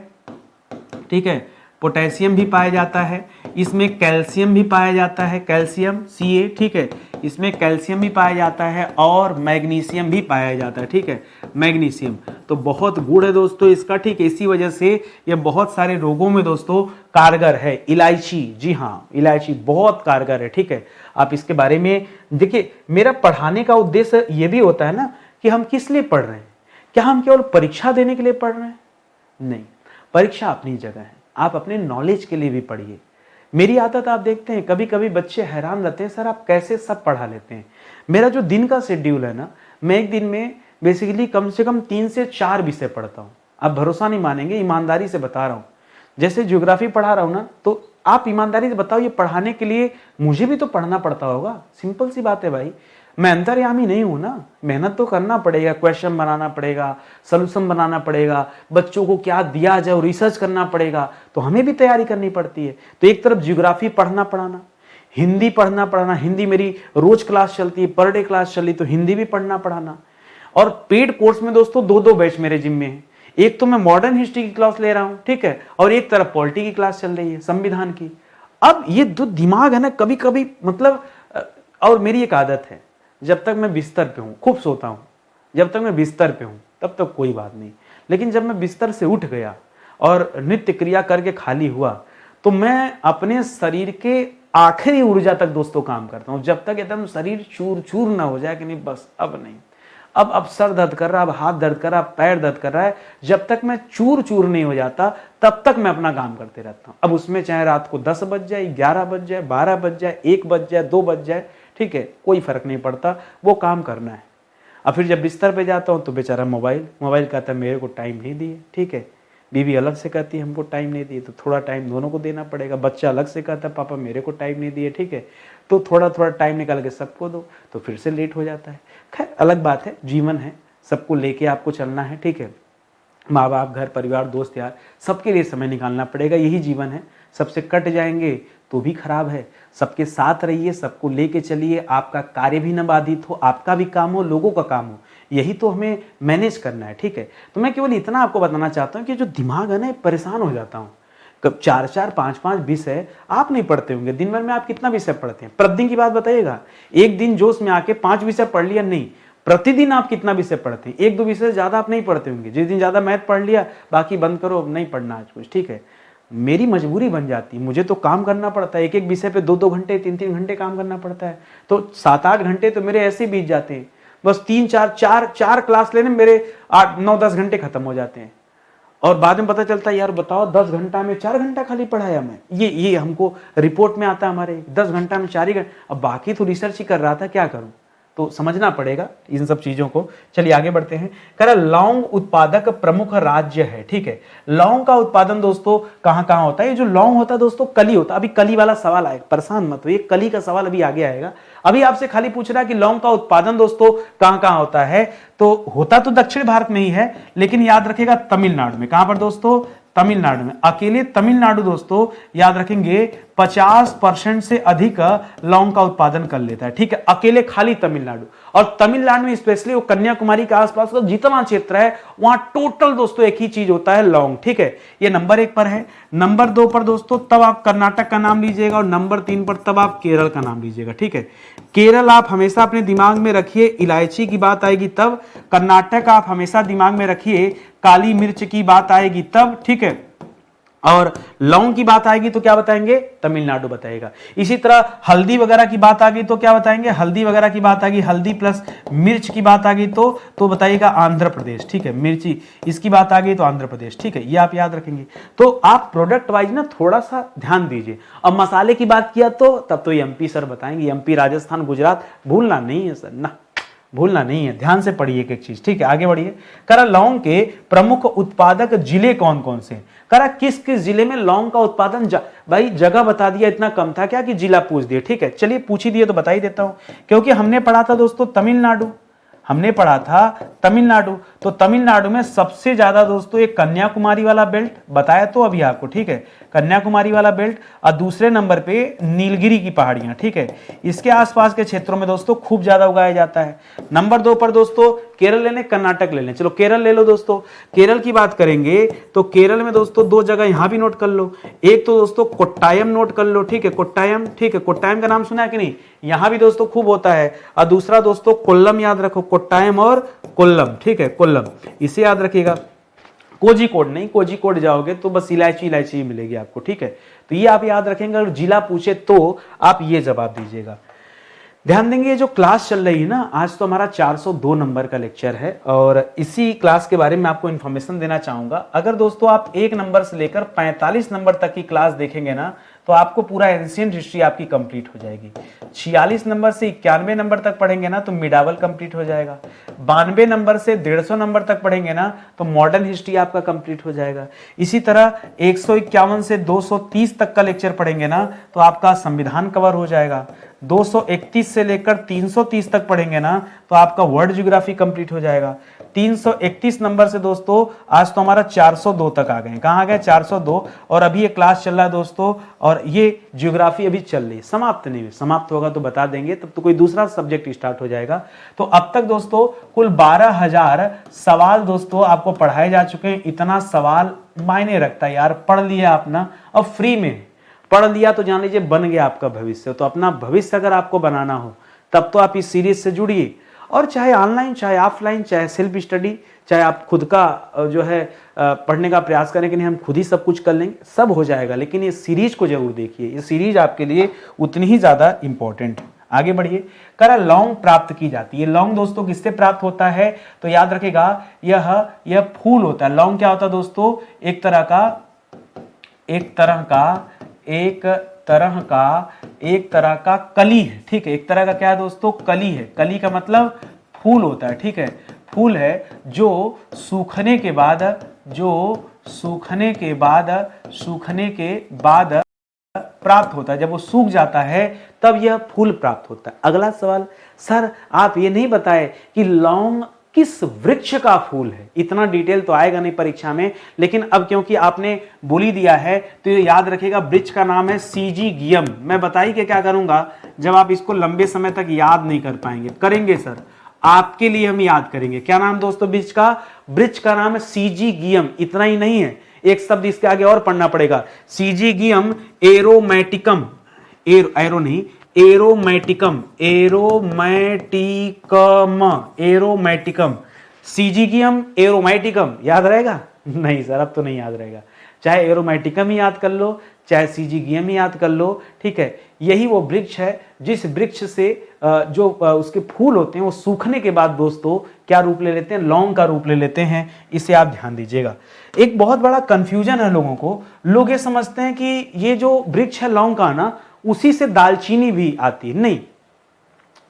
ठीक है, पोटेशियम भी पाया जाता है। इसमें कैल्शियम भी पाया जाता है, कैल्शियम Ca, ठीक है, इसमें कैल्शियम भी पाया जाता है और मैग्नीशियम भी पाया जाता है, ठीक है, मैग्नीशियम। तो बहुत गुण है दोस्तों इसका, ठीक है। इसी वजह से ये बहुत सारे रोगों में दोस्तों कारगर है इलायची। जी हाँ, इलायची बहुत कारगर है, ठीक है। आप इसके बारे में देखिए, मेरा पढ़ाने का उद्देश्य ये भी होता है ना कि हम किस लिए पढ़ रहे हैं। क्या हम केवल परीक्षा देने के लिए पढ़ रहे हैं? नहीं, परीक्षा अपनी जगह है, आप अपने नॉलेज के लिए भी पढ़िए। मेरी आदत आप देखते हैं, कभी कभी बच्चे हैरान रहते हैं, सर आप कैसे सब पढ़ा लेते हैं। मेरा जो दिन का शेड्यूल है ना, मैं एक दिन में बेसिकली कम से कम 3 से 4 विषय पढ़ता हूँ। आप भरोसा नहीं मानेंगे, ईमानदारी से बता रहा हूँ। जैसे ज्योग्राफी पढ़ा रहा हूँ ना, तो आप ईमानदारी से बताओ, ये पढ़ाने के लिए मुझे भी तो पढ़ना पड़ता होगा। सिंपल सी बात है भाई, मैं अंतर्यामी नहीं हूं ना, मेहनत तो करना पड़ेगा, क्वेश्चन बनाना पड़ेगा, सोल्यूशन बनाना पड़ेगा, बच्चों को क्या दिया जाए रिसर्च करना पड़ेगा, तो हमें भी तैयारी करनी पड़ती है। तो एक तरफ ज्योग्राफी पढ़ना पढ़ाना, हिंदी पढ़ना पढ़ाना, हिंदी मेरी रोज क्लास चलती है, पर डे क्लास चली, तो हिंदी भी पढ़ना पढ़ाना। और पेड कोर्स में दोस्तों दो दो बैच मेरे जिम में है। एक तो मैं मॉडर्न हिस्ट्री की क्लास ले रहा हूं, ठीक है, और एक तरफ पॉलिटी की क्लास चल रही है, संविधान की। अब ये जो दिमाग है ना, कभी कभी मतलब और मेरी एक आदत है, जब तक मैं बिस्तर पे हूं खूब सोता हूं, जब तक मैं बिस्तर पे हूं तब तक कोई बात नहीं, लेकिन जब मैं बिस्तर से उठ गया और नित्य क्रिया करके खाली हुआ तो मैं अपने शरीर के आखिरी ऊर्जा तक दोस्तों काम करता हूं, जब तक एकदम शरीर चूर चूर ना हो जाए कि नहीं बस अब नहीं, अब सर दर्द कर रहा, अब हाथ दर्द कर रहा, अब पैर दर्द कर रहा है, जब तक मैं चूर चूर नहीं हो जाता तब तक मैं अपना काम करते रहता हूं। अब उसमें चाहे रात को 10 बज जाए, 11 बज जाए, 12 बज जाए, 1 बज जाए, 2 बज जाए, ठीक है, कोई फर्क नहीं पड़ता, वो काम करना है। अब फिर जब बिस्तर पे जाता हूँ तो बेचारा मोबाइल कहता है मेरे को टाइम नहीं दिए, ठीक है, बीवी अलग से कहती है हमको टाइम नहीं दिए, तो थोड़ा टाइम दोनों को देना पड़ेगा। बच्चा अलग से कहता है पापा मेरे को टाइम नहीं दिए, ठीक है, तो थोड़ा थोड़ा टाइम निकाल के सबको दो, तो फिर से लेट हो जाता है। खैर अलग बात है, जीवन है, सबको लेके आपको चलना है, ठीक है, माँ बाप, घर परिवार, दोस्त यार, सबके लिए समय निकालना पड़ेगा, यही जीवन है। सबसे कट जाएंगे तो भी खराब है, सबके साथ रहिए, सबको लेके चलिए, आपका कार्य भी न बाधित हो, आपका भी काम हो, लोगों का काम हो, यही तो हमें मैनेज करना है, ठीक है। तो मैं केवल इतना आपको बताना चाहता हूँ कि जो दिमाग है ना, परेशान हो जाता हूँ। कब 4-4, 5-5 विषय आप नहीं पढ़ते होंगे, दिन भर में आप कितना विषय पढ़ते हैं? प्रतिदिन की बात बताइएगा, एक दिन जोश में आके 5 विषय पढ़ लिया नहीं, प्रतिदिन आप कितना विषय पढ़ते हैं? 1-2 विषय से ज्यादा आप नहीं पढ़ते होंगे। जिस दिन ज्यादा मैथ पढ़ लिया, बाकी बंद करो, अब नहीं पढ़ना आज कुछ, ठीक है। मेरी मजबूरी बन जाती है, मुझे तो काम करना पड़ता है, एक एक विषय पे 2-2 घंटे, 3-3 घंटे काम करना पड़ता है, तो 7-8 घंटे तो मेरे ऐसे बीत जाते हैं। बस 3-4 क्लास लेने मेरे 8-9-10 घंटे खत्म हो जाते हैं, और बाद में पता चलता है यार बताओ 10 घंटा में 4 घंटा खाली पढ़ाया मैं, ये हमको रिपोर्ट में आता है हमारे 10 घंटा में 4 ही घंटे। अब बाकी तो रिसर्च ही कर रहा था, क्या करूं, तो समझना पड़ेगा इन सब चीजों को। चलिए आगे बढ़ते हैं। कह रहा लौंग उत्पादक प्रमुख राज्य है, ठीक है। लौंग का उत्पादन दोस्तों कहां कहां होता है? ये जो लौंग होता है दोस्तों, कली होता है। अभी कली वाला सवाल आएगा, परेशान मत हो, ये कली का सवाल अभी आगे आएगा। अभी आपसे खाली पूछ रहा है कि लौंग का उत्पादन दोस्तों कहां कहां होता है, तो होता तो दक्षिण भारत में ही है, लेकिन याद रखेगा तमिलनाडु में। कहां पर दोस्तों? तमिलनाडु में। अकेले तमिलनाडु दोस्तों याद रखेंगे 50% से अधिक लौंग का उत्पादन कर लेता है, ठीक है, अकेले खाली तमिलनाडु। और तमिलनाडु में स्पेशली वो कन्याकुमारी के आसपास का जितना क्षेत्र है वहां टोटल दोस्तों एक ही चीज होता है, लौंग, ठीक है। ये नंबर 1 पर है। नंबर 2 पर दोस्तों तब आप कर्नाटक का नाम लीजिएगा, और नंबर 3 पर तब आप केरल का नाम लीजिएगा, ठीक है। केरल आप हमेशा अपने दिमाग में रखिए, इलायची की बात आएगी तब। कर्नाटक आप हमेशा दिमाग में रखिए, काली मिर्च की बात आएगी तब, ठीक है। और लौंग की बात आएगी तो क्या बताएंगे? तमिलनाडु बताएगा। इसी तरह हल्दी वगैरह की बात आ गई तो क्या बताएंगे? हल्दी वगैरह की बात आ गई, हल्दी प्लस मिर्च की बात आ गई तो बताइएगा आंध्र प्रदेश, ठीक है। मिर्ची इसकी बात आ गई तो आंध्र प्रदेश, ठीक है, ये आप याद रखेंगे। तो आप प्रोडक्ट वाइज ना थोड़ा सा ध्यान दीजिए। अब मसाले की बात किया तो तब तो एमपी सर बताएंगे, एमपी, राजस्थान, गुजरात, भूलना नहीं है सर, ना भूलना नहीं है, ध्यान से पढ़िए एक एक चीज, ठीक है। आगे बढ़िए। करा लौंग के प्रमुख उत्पादक जिले कौन कौन से? करा किस किस जिले में लौंग का उत्पादन भाई जगह बता दिया, इतना कम था क्या कि जिला पूछ दिए, ठीक है। चलिए पूछ ही दिए तो बता ही देता हूं, क्योंकि हमने पढ़ा था दोस्तों तमिलनाडु, हमने पढ़ा था तमिलनाडु। तो तमिलनाडु में सबसे ज्यादा दोस्तों एक कन्याकुमारी वाला बेल्ट बताया तो अभी आपको, ठीक है, कन्याकुमारी वाला बेल्ट, और दूसरे नंबर पे नीलगिरी की पहाड़ियां, ठीक है, इसके आसपास के क्षेत्रों में दोस्तों खूब ज्यादा उगाया जाता है। नंबर 2 पर दोस्तों केरल ले लें, कर्नाटक ले लें, चलो केरल ले लो दोस्तों। केरल की बात करेंगे तो केरल में दोस्तों 2 जगह यहां भी नोट कर लो, एक तो दोस्तों कोट्टायम नोट कर लो, ठीक है, कोट्टायम, ठीक है, कोट्टायम का नाम सुना है कि नहीं, यहां भी दोस्तों खूब होता है। और दूसरा दोस्तों कोल्लम, याद रखो, कोट्टायम और कोल्लम, ठीक है, कोल्लम, इसे याद रखिएगा। कोझिकोड नहीं, कोझिकोड जाओगे तो बस इलायची इलायची ही मिलेगी आपको, ठीक है। तो ये आप याद रखेंगे, अगर जिला पूछे तो आप ये जवाब दीजिएगा। ध्यान देंगे, ये जो क्लास चल रही है ना, आज तो हमारा 402 नंबर का लेक्चर है, और इसी क्लास के बारे में आपको इन्फॉर्मेशन देना चाहूंगा। अगर दोस्तों आप 1 नंबर से लेकर 45 नंबर तक की क्लास देखेंगे ना, तो आपको पूरा एंशिएंट हिस्ट्री आपकी कंप्लीट हो जाएगी। 46 नंबर से 91 नंबर तक पढ़ेंगे ना तो मिडावल कंप्लीट हो जाएगा। 92 नंबर से 150 नंबर तक पढ़ेंगे ना तो मॉडर्न हिस्ट्री आपका कंप्लीट हो जाएगा। इसी तरह 151 से 230 तक का लेक्चर पढ़ेंगे ना तो आपका संविधान कवर हो जाएगा। 231 से लेकर 330 तक पढ़ेंगे ना तो आपका वर्ल्ड ज्योग्राफी कंप्लीट हो जाएगा। 331 नंबर से दोस्तों आज तो हमारा 402 तक आ गए। कहाँ आ गए? 402। और अभी ये क्लास चल रहा है दोस्तों, और ये ज्योग्राफी अभी चल रही है, समाप्त नहीं हुई। समाप्त होगा तो बता देंगे, तब तो कोई दूसरा सब्जेक्ट स्टार्ट हो जाएगा। तो अब तक दोस्तों कुल 12,000 सवाल दोस्तों आपको पढ़ाए जा चुके हैं। इतना सवाल मायने रखता है यार, पढ़ लिया आपने, अब फ्री में पढ़ लिया तो जान लीजिए बन गया आपका भविष्य। तो अपना भविष्य अगर आपको बनाना हो तब तो आप इस सीरीज से जुड़िए, और चाहे ऑनलाइन चाहे ऑफलाइन, चाहे सेल्फ स्टडी, चाहे आप खुद का जो है पढ़ने का प्रयास करें कि नहीं हम खुद ही सब कुछ कर लेंगे, सब हो जाएगा। लेकिन ये सीरीज को जरूर देखिए, ये सीरीज आपके लिए उतनी ही ज्यादा इंपॉर्टेंट है। आगे बढ़िए। करा लौंग प्राप्त की जाती है। लौंग दोस्तों किससे प्राप्त होता है? तो याद रखेगा यह फूल होता है। लौंग क्या होता है दोस्तों? एक तरह का कली है, ठीक है। एक तरह का क्या है दोस्तों? कली है। कली का मतलब फूल होता है, ठीक है। फूल है जो सूखने के बाद प्राप्त होता है। जब वो सूख जाता है तब यह फूल प्राप्त होता है। अगला सवाल, सर आप ये नहीं बताए कि लौंग किस वृक्ष का फूल है? इतना डिटेल तो आएगा नहीं परीक्षा में, लेकिन अब क्योंकि आपने बोल ही दिया है तो ये याद रखेगा, वृक्ष का नाम है सीजीगियम। मैं बताइए कि क्या करूंगा जब आप इसको लंबे समय तक याद नहीं कर पाएंगे। करेंगे सर, आपके लिए हम याद करेंगे। क्या नाम दोस्तों वृक्ष का? वृक्ष का नाम है सीजीगियम। इतना ही नहीं है, एक शब्द इसके आगे और पढ़ना पड़ेगा। सीजीगियम एरोमेटिकम, एरो नहीं, एरोमेटिकम, सीजीगियम एरोमेटिकम। याद रहेगा? नहीं सर, अब तो नहीं याद रहेगा। चाहे एरोमेटिकम ही याद कर लो, चाहे सीजीगियम ही याद कर लो, ठीक है। यही वो वृक्ष है जिस वृक्ष से जो उसके फूल होते हैं वो सूखने के बाद दोस्तों क्या रूप ले लेते हैं? लौंग का रूप ले लेते हैं। इसे आप ध्यान दीजिएगा। एक बहुत बड़ा कंफ्यूजन है लोगों को, लोग ये समझते हैं कि ये जो वृक्ष है लौंग का ना, उसी से दालचीनी भी आती है। नहीं,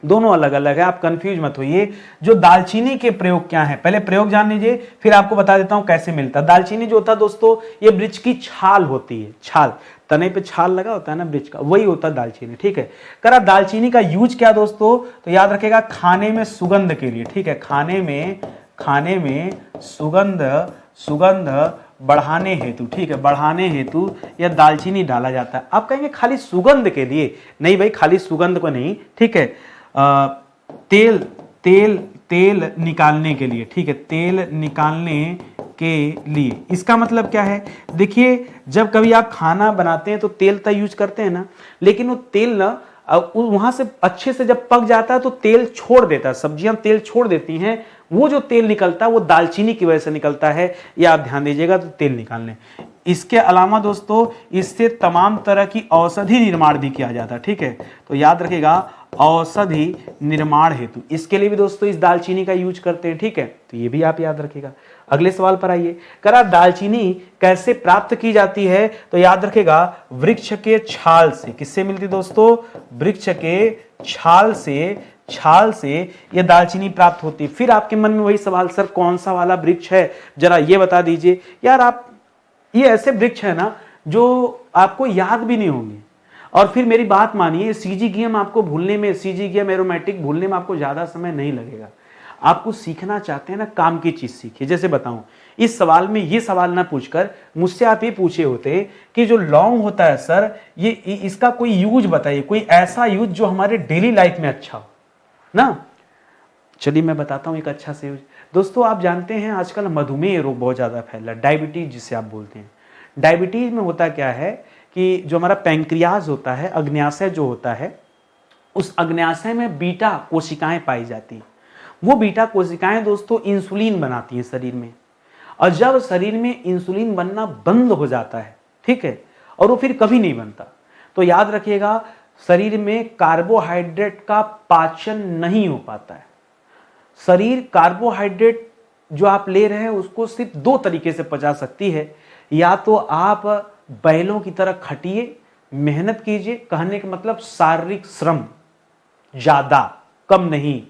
दोनों अलग अलग है, आप कंफ्यूज मत होइए। जो दालचीनी के प्रयोग क्या है, पहले प्रयोग जान लीजिए, फिर आपको बता देता हूं कैसे मिलता है। दालचीनी जो होता है दोस्तों, ये वृक्ष की छाल होती है। छाल, तने पे छाल लगा होता है ना वृक्ष का, वही होता है दालचीनी, ठीक है। करा दालचीनी का यूज क्या दोस्तों? तो याद रखेगा खाने में सुगंध के लिए, ठीक है। खाने में सुगंध बढ़ाने हेतु, ठीक है, बढ़ाने हेतु यह दालचीनी डाला जाता है। आप कहेंगे खाली सुगंध के लिए? नहीं भाई, खाली सुगंध को नहीं, ठीक है। तेल निकालने के लिए, ठीक है, तेल निकालने के लिए। इसका मतलब क्या है? देखिए, जब कभी आप खाना बनाते हैं तो तेल का यूज करते हैं ना, लेकिन वो तेल ना वहां से अच्छे से जब पक जाता है तो तेल छोड़ देता है, सब्जियां तेल छोड़ देती हैं। वो जो तेल निकलता है वो दालचीनी की वजह से निकलता है, ये आप ध्यान दीजिएगा। तो तेल निकालने, इसके अलावा दोस्तों इससे तमाम तरह की औषधि निर्माण भी किया जाता है, ठीक है। तो याद रखिएगा, औषधि निर्माण हेतु इसके लिए भी दोस्तों इस दालचीनी का यूज करते हैं, ठीक है। तो ये भी आप याद रखिएगा। अगले सवाल पर आइए। करा दालचीनी कैसे प्राप्त की जाती है? तो याद रखेगा वृक्ष के छाल से। किससे मिलती दोस्तों? वृक्ष के छाल से यह दालचीनी प्राप्त होती है। फिर आपके मन में वही सवाल, सर कौन सा वाला वृक्ष है, जरा ये बता दीजिए। यार आप, ये ऐसे वृक्ष है ना जो आपको याद भी नहीं होंगे। और फिर मेरी बात मानिए, सीजीगियम आपको भूलने में, सीजीगियम एरोमेटिक भूलने में आपको ज्यादा समय नहीं लगेगा। आपको सीखना चाहते हैं ना, काम की चीज सीखिए। जैसे बताऊं, इस सवाल में ये सवाल ना पूछकर मुझसे आप ये पूछे होते कि जो लौंग होता है सर, ये इसका कोई यूज बताइए, कोई ऐसा यूज जो हमारे डेली लाइफ में अच्छा हो ना। चलिए मैं बताता हूं एक अच्छा से यूज। दोस्तों आप जानते हैं आजकल मधुमेह रोग बहुत ज्यादा फैल रहा है, डायबिटीज जिसे आप बोलते हैं। डायबिटीज में होता क्या है कि जो हमारा पैंक्रियाज होता है, अग्न्याशय जो होता है, उस अग्न्याशय में बीटा कोशिकाएं पाई जाती हैं। वो बीटा कोशिकाएं दोस्तों इंसुलिन बनाती हैं शरीर में, और जब शरीर में इंसुलिन बनना बंद हो जाता है, ठीक है, और वो फिर कभी नहीं बनता, तो याद रखिएगा शरीर में कार्बोहाइड्रेट का पाचन नहीं हो पाता है। शरीर कार्बोहाइड्रेट जो आप ले रहे हैं उसको सिर्फ दो तरीके से पचा सकती है। या तो आप बैलों की तरह खटिए, मेहनत कीजिए, कहने का मतलब शारीरिक श्रम, ज्यादा कम नहीं,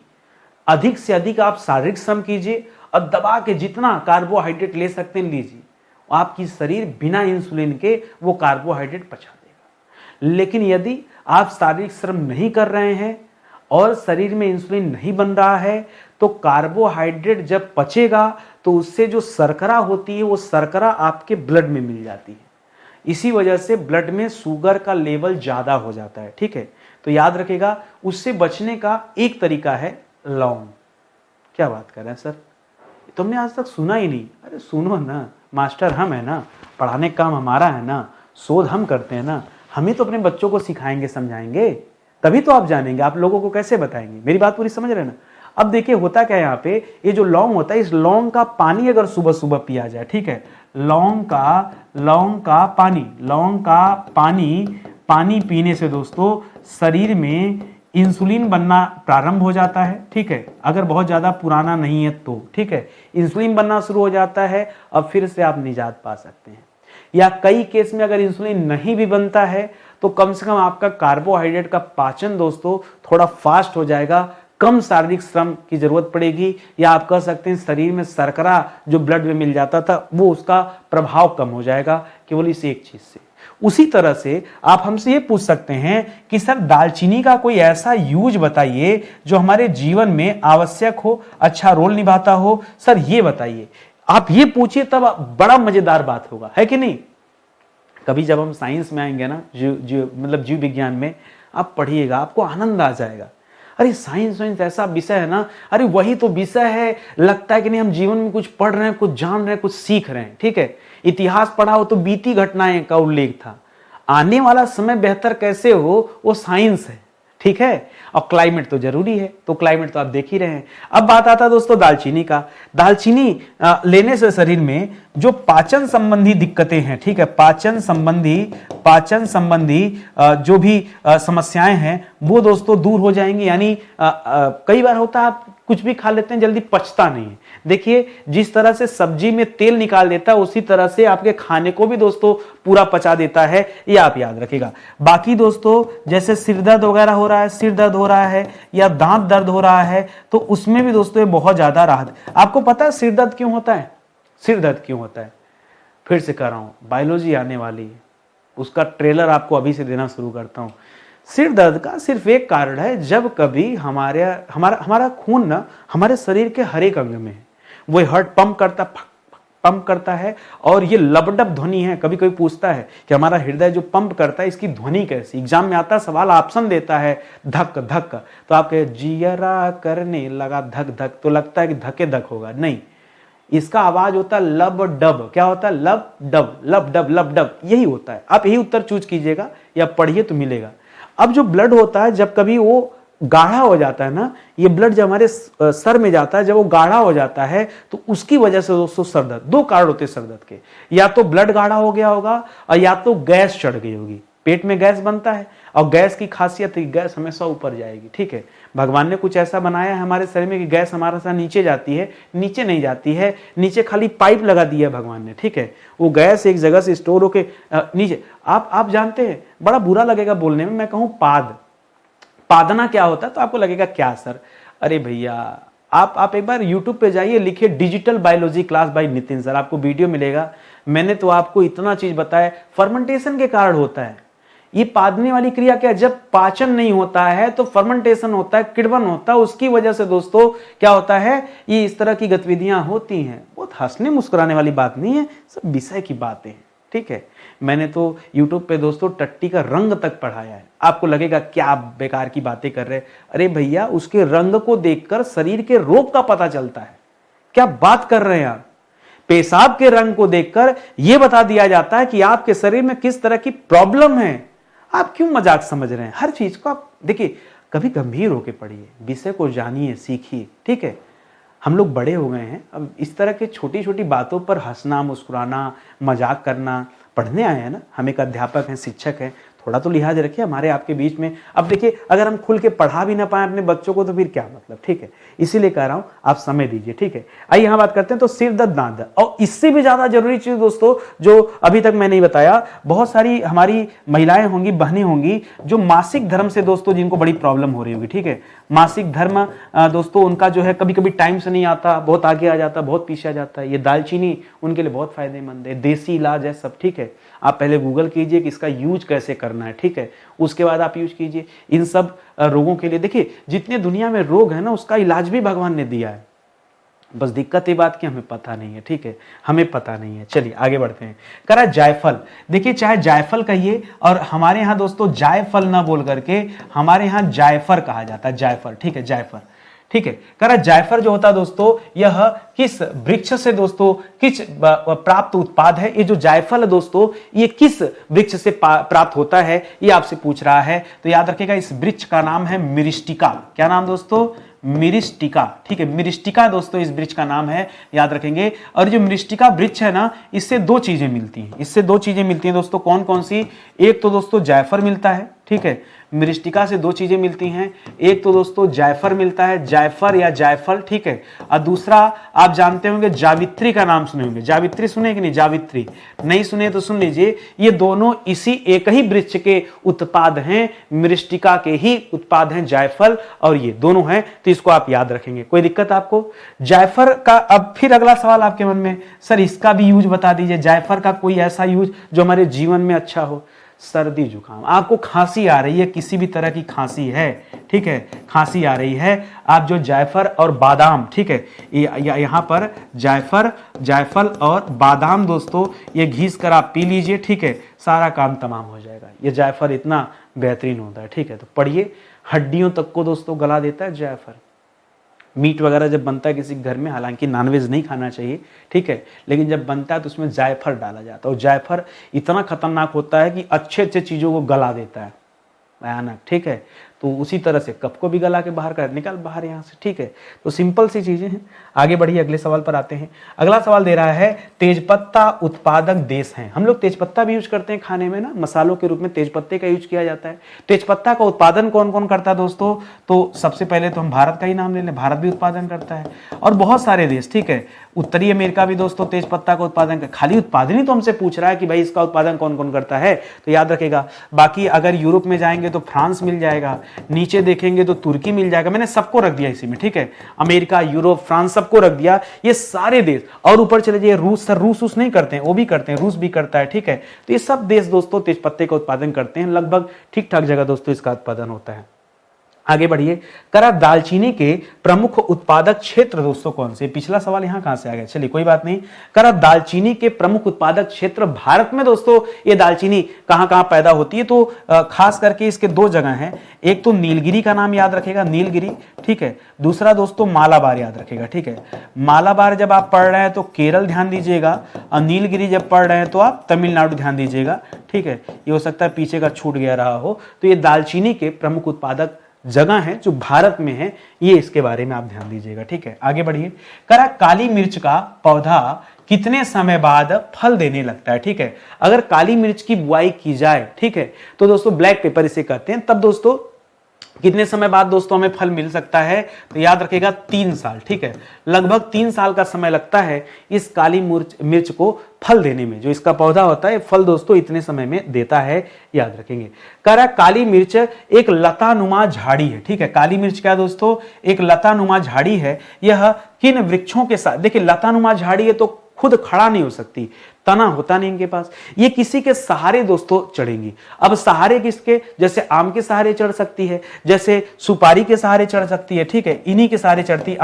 अधिक से अधिक आप शारीरिक श्रम कीजिए और दबा के जितना कार्बोहाइड्रेट ले सकते हैं लीजिए। आपकी शरीर बिना इंसुलिन के वो कार्बोहाइड्रेट पचा देगा। लेकिन यदि आप शारीरिक श्रम नहीं कर रहे हैं और शरीर में इंसुलिन नहीं बन रहा है, तो कार्बोहाइड्रेट जब पचेगा तो उससे जो शर्करा होती है वो शर्करा आपके ब्लड में मिल जाती है। इसी वजह से ब्लड में शुगर का लेवल ज़्यादा हो जाता है। ठीक है, तो याद रखिएगा, उससे बचने का एक तरीका है लौंग। क्या बात कर रहे हैं सर, तुमने आज तक सुना ही नहीं? अरे सुनो ना, मास्टर हम है ना, पढ़ाने का काम हमारा है ना, शोध हम करते हैं ना, हमें तो अपने बच्चों को सिखाएंगे समझाएंगे, तभी तो आप जानेंगे। आप लोगों को कैसे बताएंगे? मेरी बात पूरी समझ रहे हैं ना? अब देखिए होता क्या है यहाँ पे, ये जो लौंग होता है, इस लौंग का पानी अगर सुबह सुबह पिया जाए, ठीक है, लौंग का पानी पीने से दोस्तों शरीर में इंसुलिन बनना प्रारंभ हो जाता है। ठीक है, अगर बहुत ज्यादा पुराना नहीं है तो ठीक है, इंसुलिन बनना शुरू हो जाता है, अब फिर से आप निजात पा सकते हैं। या कई केस में अगर इंसुलिन नहीं भी बनता है तो कम से कम आपका कार्बोहाइड्रेट का पाचन दोस्तों थोड़ा फास्ट हो जाएगा, कम शारीरिक श्रम की जरूरत पड़ेगी, या आप कह सकते हैं शरीर में शर्करा जो ब्लड में मिल जाता था वो उसका प्रभाव कम हो जाएगा, केवल इस एक चीज से। उसी तरह से आप हमसे ये पूछ सकते हैं कि सर दालचीनी का कोई ऐसा यूज बताइए जो हमारे जीवन में आवश्यक हो, अच्छा रोल निभाता हो, सर ये बताइए। आप ये पूछिए तब बड़ा मजेदार बात होगा, है कि नहीं? कभी जब हम साइंस में आएंगे ना, जीव विज्ञान में आप पढ़िएगा, आपको आनंद आ जाएगा। अरे साइंस ऐसा विषय है ना, अरे वही तो विषय है, लगता है कि नहीं हम जीवन में कुछ पढ़ रहे हैं, कुछ जान रहे हैं, कुछ सीख रहे हैं। ठीक है, इतिहास पढ़ा हो तो बीती घटनाएं का उल्लेख था, आने वाला समय बेहतर कैसे हो वो साइंस है। ठीक है, और क्लाइमेट तो जरूरी है, तो क्लाइमेट तो आप देख ही रहे हैं। अब बात आता है दोस्तों दालचीनी का। दालचीनी लेने से शरीर में जो पाचन संबंधी दिक्कतें हैं, ठीक है, पाचन संबंधी जो भी समस्याएं हैं वो दोस्तों दूर हो जाएंगी। यानी कई बार होता है आप कुछ भी खा लेते हैं, जल्दी पचता नहीं है। देखिए जिस तरह से सब्जी में तेल निकाल देता है उसी तरह से आपके खाने को भी दोस्तों पूरा पचा देता है, ये आप याद रखिएगा। बाकी दोस्तों जैसे सिर दर्द वगैरह हो रहा है, सिर दर्द हो रहा है या दांत दर्द हो रहा है, तो उसमें भी दोस्तों ये बहुत ज्यादा राहत। आपको पता है सिर दर्द क्यों होता है? सिर दर्द क्यों होता है? फिर से कह रहा हूं, बायोलॉजी आने वाली है, उसका ट्रेलर आपको अभी से देना शुरू करता हूं। सिर दर्द का सिर्फ एक कारण है, जब कभी हमारा खून ना हमारे शरीर के हर एक अंग में है, वो हार्ट पंप करता है और ये लबडब ध्वनि है। कभी कोई पूछता है कि हमारा हृदय जो पंप करता है इसकी ध्वनि कैसी? एग्जाम में आता सवाल, ऑप्शन देता है धक धक, तो आप कहे जियरा करने लगा धक धक, तो लगता है कि धके धक होगा, नहीं, इसका आवाज होता है लब डब। क्या होता है? लब डब, लब डब, लब डब, यही होता है। आप यही उत्तर चूज कीजिएगा या पढ़िए तो मिलेगा। अब जो ब्लड होता है जब कभी वो गाढ़ा हो जाता है ना, ये ब्लड जब हमारे सर में जाता है, जब वो गाढ़ा हो जाता है तो उसकी वजह से दोस्तों सर दर्द, दो कारण होते हैं सर दर्द के, या तो ब्लड गाढ़ा हो गया होगा और या तो गैस चढ़ गई होगी। पेट में गैस बनता है और गैस की खासियत है, गैस हमेशा ऊपर जाएगी। ठीक है, भगवान ने कुछ ऐसा बनाया है हमारे शरीर में कि गैस हमारे साथ नीचे जाती है, नीचे नहीं जाती है, नीचे खाली पाइप लगा दिया है भगवान ने। ठीक है, वो गैस एक जगह से स्टोर होके नीचे, आप जानते हैं, बड़ा बुरा लगेगा बोलने में, मैं कहूं पादना क्या होता है तो आपको लगेगा क्या सर? अरे भैया आप एक बार YouTube पे जाइए, लिखिए digital biology class by Nitin sir, आपको वीडियो मिलेगा। मैंने तो आपको इतना चीज बताया, फर्मेंटेशन के कारण होता है ये पादने वाली क्रिया। क्या, जब पाचन नहीं होता है तो फर्मेंटेशन होता है, किण्वन होता है, उसकी वजह से दोस्तों क्या होता है, ये इस तरह की गतिविधियां होती हैं। बहुत हंसने मुस्कुराने वाली बात नहीं है, सब विषय की बातें हैं। ठीक है, मैंने तो YouTube पे दोस्तों टट्टी का रंग तक पढ़ाया है। आपको लगेगा क्या बेकार की बातें कर रहे हैं, अरे भैया उसके रंग को देखकर शरीर के रोग का पता चलता है। क्या बात कर रहे हैं आप? पेशाब के रंग को देखकर यह बता दिया जाता है कि आपके शरीर में किस तरह की प्रॉब्लम है। आप क्यों मजाक समझ रहे हैं? हर चीज को आप देखिए, कभी गंभीर होकर पढ़िए, विषय को जानिए, सीखिए। ठीक है, हम लोग बड़े हो गए हैं, अब इस तरह के छोटी छोटी बातों पर हंसना, मुस्कुराना, मजाक करना, पढ़ने आए हैं ना, हम एक अध्यापक हैं, शिक्षक हैं, थोड़ा तो लिहाज रखिए हमारे आपके बीच में। अब देखिए अगर हम खुल के पढ़ा भी ना पाए अपने बच्चों को तो फिर क्या मतलब? ठीक है, इसीलिए कह रहा हूं आप समय दीजिए। ठीक है, आइए यहां बात करते हैं तो सिर दर्द, दांत दर्द, और इससे भी ज्यादा जरूरी चीज दोस्तों जो अभी तक मैं नहीं बताया, बहुत सारी हमारी महिलाएं होंगी, बहनें होंगी जो मासिक धर्म से दोस्तों जिनको बड़ी प्रॉब्लम हो रही होगी। ठीक है, मासिक धर्म दोस्तों उनका जो है कभी कभी टाइम से नहीं आता, बहुत आगे आ जाता, बहुत पीछे आ जाता है, ये दालचीनी उनके लिए बहुत फायदेमंद है, देसी इलाज है सब। ठीक है, आप पहले गूगल कीजिए कि इसका यूज कैसे करना है, ठीक है, उसके बाद आप यूज कीजिए इन सब रोगों के लिए। देखिए जितने दुनिया में रोग है ना उसका इलाज भी भगवान ने दिया है, बस दिक्कत ये बात की हमें पता नहीं है, ठीक है, हमें पता नहीं है। चलिए आगे बढ़ते हैं। करा जायफल, देखिए चाहे जायफल कहिए और हमारे यहाँ दोस्तों जायफल ना बोल करके हमारे यहाँ जायफर कहा जाता है, जायफल, ठीक है, जायफर, ठीक है। करा जायफर जो होता है दोस्तों यह किस वृक्ष से दोस्तों किस प्राप्त उत्पाद है, ये जो जायफल है दोस्तों ये किस वृक्ष से प्राप्त होता है ये आपसे पूछ रहा है। तो याद रखिएगा इस वृक्ष का नाम है मिरिस्टिका। क्या नाम दोस्तों? मिरिस्टिका, ठीक है, मिरिस्टिका दोस्तों इस वृक्ष का नाम है, याद रखेंगे। और जो मिरिस्टिका वृक्ष है ना इससे दो चीजें मिलती हैं, इससे दो चीजें मिलती हैं दोस्तों, कौन कौन सी? एक तो दोस्तों जायफर मिलता है, ठीक है, मिरिस्टिका से दो चीजें मिलती हैं, एक तो दोस्तों जायफर मिलता है, जायफर या जायफल, ठीक है, और दूसरा आप जानते होंगे जावित्री का नाम सुने होंगे। जावित्री सुने कि नहीं? जावित्री नहीं सुने तो सुन लीजिए, ये दोनों इसी एक ही वृक्ष के उत्पाद हैं, मिरिस्टिका के ही उत्पाद हैं जायफल और ये दोनों हैं, तो इसको आप याद रखेंगे। कोई दिक्कत आपको? जायफर का अब फिर अगला सवाल आपके मन में, सर इसका भी यूज बता दीजिए, जायफर का कोई ऐसा यूज जो हमारे जीवन में अच्छा हो। सर्दी जुकाम, आपको खांसी आ रही है, किसी भी तरह की खांसी है, ठीक है, खांसी आ रही है, आप जो जायफर और बादाम, ठीक है, यहाँ पर जायफल और बादाम दोस्तों ये घिस कर आप पी लीजिए, ठीक है, सारा काम तमाम हो जाएगा। ये जायफर इतना बेहतरीन होता है, ठीक है। तो पढ़िए, हड्डियों तक को दोस्तों गला देता है जायफर। मीट वगैरह जब बनता है किसी घर में, हालांकि नॉनवेज नहीं खाना चाहिए, ठीक है, लेकिन जब बनता है तो उसमें जायफल डाला जाता है और जायफल इतना खतरनाक होता है कि अच्छे अच्छे चीज़ों को गला देता है, भयानक, ठीक है। तो उसी तरह से कप को भी गला के बाहर कर निकाल बाहर यहाँ से, ठीक है। तो सिंपल सी चीजें हैं। आगे बढ़िए, अगले सवाल पर आते हैं। अगला सवाल दे रहा है तेजपत्ता उत्पादक देश हैं। हम लोग तेजपत्ता भी यूज करते हैं खाने में ना, मसालों के रूप में तेजपत्ते का यूज किया जाता है। तेजपत्ता का उत्पादन कौन कौन करता है दोस्तों? तो सबसे पहले तो हम भारत का ही नाम ले लें, भारत भी उत्पादन करता है और बहुत सारे देश, ठीक है। उत्तरी अमेरिका भी दोस्तों तेजपत्ता का उत्पादन कर, खाली उत्पादन ही तो हमसे पूछ रहा है कि भाई इसका उत्पादन कौन कौन करता है, तो याद रखेगा। बाकी अगर यूरोप में जाएंगे तो फ्रांस मिल जाएगा, नीचे देखेंगे तो तुर्की मिल जाएगा, मैंने सबको रख दिया इसी में, ठीक है, अमेरिका, यूरोप, फ्रांस सबको रख दिया, ये सारे देश। और ऊपर चले जाइए रूस, सर रूस नहीं करते हैं, वो भी करते हैं, रूस भी करता है, ठीक है। तो ये सब देश दोस्तों तेजपत्ते का उत्पादन करते हैं, लगभग ठीक ठाक जगह दोस्तों इसका उत्पादन होता है। आगे बढ़िए, करा दालचीनी के प्रमुख उत्पादक क्षेत्र दोस्तों कौन से? पिछला सवाल यहां कहां से आ गया, चलिए कोई बात नहीं। करा दालचीनी के प्रमुख उत्पादक क्षेत्र भारत में दोस्तों ये दालचीनी कहां कहां पैदा होती है? तो खास करके इसके दो जगह हैं, एक तो नीलगिरी का नाम याद रखेगा, नीलगिरी, ठीक है, दूसरा दोस्तों मालाबार याद रखेगा, ठीक है। मालाबार जब आप पढ़ रहे हैं तो केरल ध्यान दीजिएगा और नीलगिरी जब पढ़ रहे हैं तो आप तमिलनाडु ध्यान दीजिएगा, ठीक है। ये हो सकता है पीछे का छूट गया रहा हो। तो ये दालचीनी के प्रमुख उत्पादक जगह है जो भारत में है, ये इसके बारे में आप ध्यान दीजिएगा, ठीक है। आगे बढ़िए, करा काली मिर्च का पौधा कितने समय बाद फल देने लगता है? ठीक है, अगर काली मिर्च की बुआई की जाए, ठीक है, तो दोस्तों ब्लैक पेपर इसे कहते हैं, तब दोस्तों कितने समय बाद दोस्तों हमें फल मिल सकता है? तो याद रखेगा 3 साल, ठीक है, लगभग 3 साल का समय लगता है इस काली मिर्च को फल देने में। जो इसका पौधा होता है फल दोस्तों इतने समय में देता है, याद रखेंगे। कह रहा काली मिर्च एक लतानुमा झाड़ी है, ठीक है, काली मिर्च क्या दोस्तों? एक लतानुमा झाड़ी है। यह किन वृक्षों के साथ, देखिए लतानुमा झाड़ी है तो खुद खड़ा नहीं हो सकती, तना होता नहीं इनके पास, ये किसी के सहारे दोस्तों चढ़ेंगी। अब सहारे किसके? जैसे आम के सहारे चढ़ सकती है, जैसे सुपारी के सहारे चढ़ सकती है, ठीक है, इन्हीं के सहारे चढ़ती।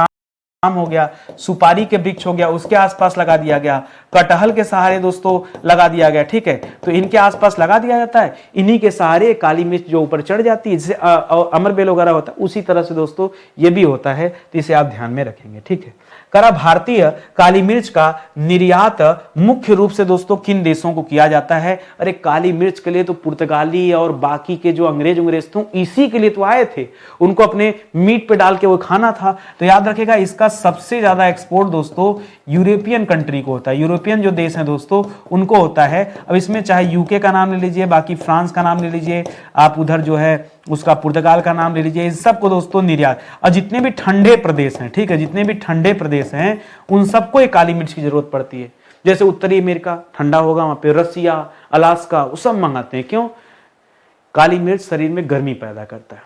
आम हो गया, सुपारी के वृक्ष हो गया, उसके आसपास लगा दिया गया, कटहल के सहारे दोस्तों लगा दिया गया, ठीक है, तो इनके आसपास लगा दिया जाता है, इन्हीं के सहारे काली मिर्च जो ऊपर चढ़ जाती है, जैसे अमरबेल वगैरह होता है, उसी तरह से दोस्तों ये भी होता है, तो इसे आप ध्यान में रखेंगे, ठीक है। करा भारतीय काली मिर्च का निर्यात मुख्य रूप से दोस्तों किन देशों को किया जाता है? अरे काली मिर्च के लिए तो पुर्तगाली और बाकी के जो अंग्रेज थे इसी के लिए तो आए थे, उनको अपने मीट पे डाल के वो खाना था। तो याद रखेगा इसका सबसे ज्यादा एक्सपोर्ट दोस्तों यूरोपियन कंट्री को होता है, यूरोपियन जो देश हैं दोस्तों उनको होता है। अब इसमें चाहे यूके का नाम ले लीजिए, बाकी फ्रांस का नाम ले लीजिए, आप उधर जो है उसका पुर्तगाल का नाम ले लीजिए, इन सबको दोस्तों निर्यात। और जितने भी ठंडे प्रदेश हैं, ठीक है, जितने भी ठंडे प्रदेश हैं उन सबको एक काली मिर्च की जरूरत पड़ती है। जैसे उत्तरी अमेरिका ठंडा होगा, वहां पे रसिया, अलास्का, वो सब मंगाते हैं। क्यों? काली मिर्च शरीर में गर्मी पैदा करता है।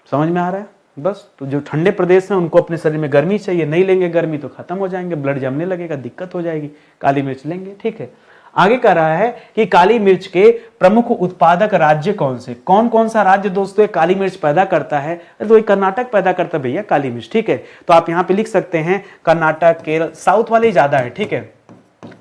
समझ में आ रहा है? बस, तो जो ठंडे प्रदेश हैं उनको अपने शरीर में गर्मी चाहिए, नहीं लेंगे गर्मी तो खत्म हो जाएंगे, ब्लड जमने लगेगा, दिक्कत हो जाएगी, काली मिर्च लेंगे, ठीक है। आगे कह रहा है कि काली मिर्च के प्रमुख उत्पादक राज्य कौन से, कौन कौन सा राज्य दोस्तों काली मिर्च पैदा करता है। तो कर्नाटक पैदा करता है भैया काली मिर्च, ठीक है। तो आप यहां पे लिख सकते हैं कर्नाटक, केरल, साउथ वाले ज्यादा है, ठीक है।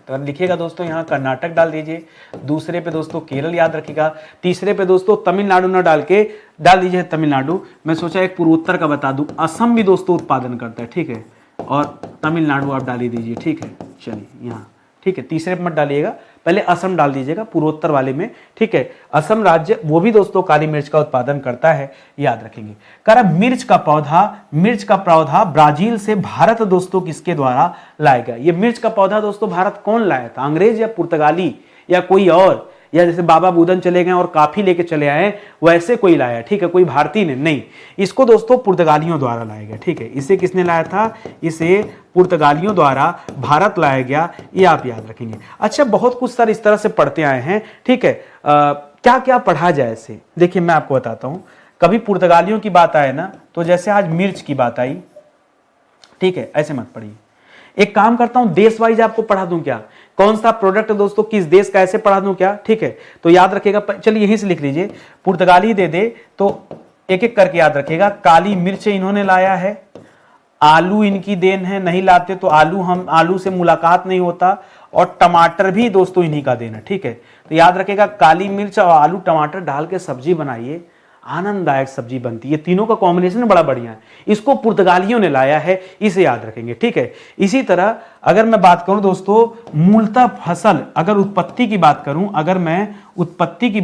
तो लिखिएगा दोस्तों यहां कर्नाटक डाल दीजिए, दूसरे पे दोस्तों केरल याद रखिएगा, तीसरे पे दोस्तों तमिलनाडु ना डाल के डाल दीजिए तमिलनाडु। मैं सोचा एक पूर्वोत्तर का बता दूं, असम भी दोस्तों उत्पादन करता है, ठीक है, और तमिलनाडु आप डाल ही दीजिए, ठीक है। चलिए यहाँ, ठीक है, तीसरे पे मत डालिएगा, पहले असम डाल दीजिएगा पूर्वोत्तर वाले में, ठीक है। असम राज्य वो भी दोस्तों काली मिर्च का उत्पादन करता है, याद रखेंगे। कह रहा मिर्च का पौधा ब्राजील से भारत दोस्तों किसके द्वारा लाया गया। ये मिर्च का पौधा दोस्तों भारत कौन लाया था, अंग्रेज या पुर्तगाली या कोई और, या जैसे बाबा बुदन चले गए और काफी लेके चले आए वैसे कोई लाया, ठीक है, कोई भारतीय ने नहीं, इसको दोस्तों पुर्तगालियों द्वारा लाया गया, ठीक है। इसे किसने लाया था, इसे पुर्तगालियों द्वारा भारत लाया गया, ये आप याद रखेंगे। अच्छा, बहुत कुछ सर इस तरह से पढ़ते आए हैं, ठीक है। क्या क्या पढ़ा जाए इसे, देखिए मैं आपको बताता हूं। कभी पुर्तगालियों की बात आए ना, तो जैसे आज मिर्च की बात आई, ठीक है, ऐसे मत पढ़िए। एक काम करता हूं, देश वाइज आपको पढ़ा दूं क्या, कौन सा प्रोडक्ट दोस्तों किस देश का, ऐसे पढ़ा दूं क्या, ठीक है। तो याद रखिएगा, चलिए यहीं से लिख लीजिए, पुर्तगाली दे दे तो एक एक करके याद रखिएगा। काली मिर्च इन्होंने लाया है, आलू इनकी देन है, नहीं लाते तो आलू से मुलाकात नहीं होता, और टमाटर भी दोस्तों इन्हीं का देन है, ठीक है। तो याद रखिएगा, काली मिर्च और आलू टमाटर डाल के सब्जी बनाइए, आनंददायक सब्जी बनती है, तीनों का कॉम्बिनेशन बड़ा बढ़िया है। इसको पुर्तगालियों ने लाया है, इसे याद रखेंगे, ठीक है। इसी तरह अगर मैं बात करूं दोस्तों मूलतः फसल, अगर उत्पत्ति की बात करूं, अगर मैं उत्पत्ति की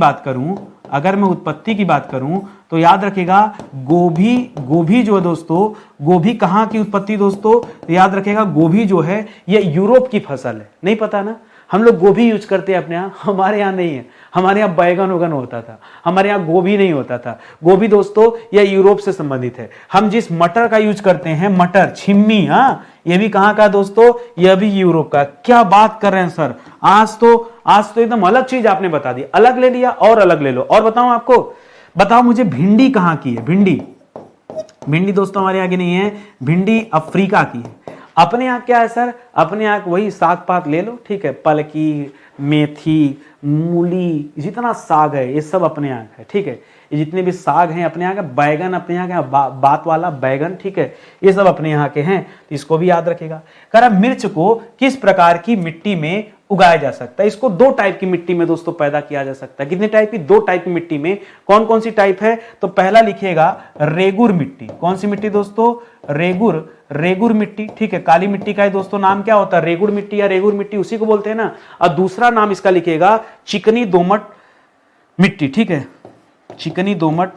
बात करूं तो याद रखिएगा गोभी जो है दोस्तों, गोभी कहां की उत्पत्ति दोस्तों, याद रखिएगा गोभी जो है ये यूरोप की फसल है, नहीं पता ना। हम लोग गोभी यूज करते हैं अपने यहाँ, हमारे यहाँ नहीं है, हमारे यहाँ बैगन वगन होता था, हमारे यहाँ गोभी नहीं होता था। गोभी दोस्तों यह यूरोप से संबंधित है। हम जिस मटर का यूज करते हैं, मटर छिम्मी, हाँ, ये भी कहाँ का दोस्तों, यह भी यूरोप का। क्या बात कर रहे हैं सर, आज तो एकदम अलग चीज आपने बता दी, अलग ले लिया और अलग ले लो। और बताऊं आपको, बताओ मुझे भिंडी कहाँ की है, भिंडी दोस्तों हमारे आगे नहीं है, भिंडी अफ्रीका की है। अपने यहाँ क्या है सर, अपने यहाँ वही साग पात ले लो, ठीक है, पलकी, मेथी, मूली, जितना साग है ये सब अपने यहाँ है, ठीक है। ये जितने भी साग हैं अपने यहाँ के, बैगन अपने यहाँ का, बात वाला बैगन, ठीक है, ये सब अपने यहाँ के हैं, तो इसको भी याद रखेगा। कह रहा मिर्च को किस प्रकार की मिट्टी में उगाया जा सकता है। इसको दो टाइप की मिट्टी में दोस्तों पैदा किया जा सकता है। कितने टाइप की, दो टाइप की मिट्टी में। कौन कौन सी टाइप है, तो पहला लिखिएगा रेगुर मिट्टी। कौन सी मिट्टी दोस्तों, रेगुर मिट्टी, ठीक है। काली मिट्टी का दोस्तों नाम क्या होता है, रेगुर मिट्टी या रेगुर मिट्टी, उसी को बोलते हैं ना। और दूसरा नाम इसका लिखिएगा चिकनी दोमट मिट्टी, ठीक है, चिकनी दोमट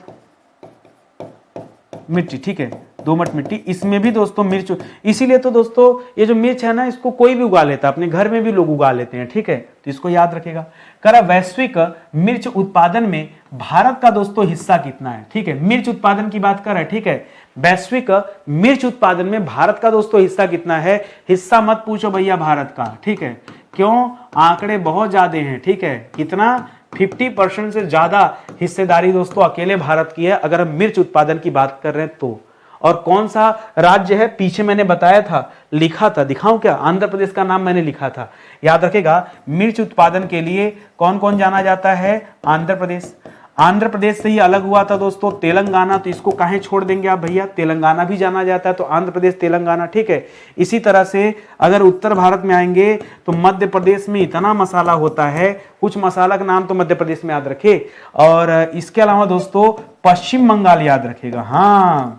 मिट्टी, ठीक है, दोमट मिट्टी। इसमें भी दोस्तों मिर्च, इसीलिए तो दोस्तों ये जो मिर्च है ना, इसको कोई भी उगा लेता है, अपने घर में भी लोग उगा लेते हैं, ठीक है, तो इसको याद रखेगा। करा वैश्विक मिर्च उत्पादन में भारत का दोस्तों हिस्सा कितना है, ठीक है, मिर्च उत्पादन की बात कर रहा है, ठीक है। वैश्विक मिर्च उत्पादन में भारत का दोस्तों हिस्सा कितना है, हिस्सा मत पूछो भैया भारत का, ठीक है, क्यों, आंकड़े बहुत ज्यादा हैं, ठीक है। कितना, 50% से ज्यादा हिस्सेदारी दोस्तों अकेले भारत की है, अगर हम मिर्च उत्पादन की बात कर रहे हैं तो। और कौन सा राज्य है, पीछे मैंने बताया था, लिखा था, दिखाऊं क्या, आंध्र प्रदेश का नाम मैंने लिखा था, याद रखेगा। मिर्च उत्पादन के लिए कौन कौन जाना जाता है, आंध्र प्रदेश। आंध्र प्रदेश से ही अलग हुआ था दोस्तों तेलंगाना, तो इसको काहे छोड़ देंगे आप भैया, तेलंगाना भी जाना जाता है, तो आंध्र प्रदेश तेलंगाना, ठीक है। इसी तरह से अगर उत्तर भारत में आएंगे तो मध्य प्रदेश में इतना मसाला होता है, कुछ मसाला का नाम तो मध्य प्रदेश में याद रखे। और इसके अलावा दोस्तों पश्चिम बंगाल याद रखेगा, हाँ,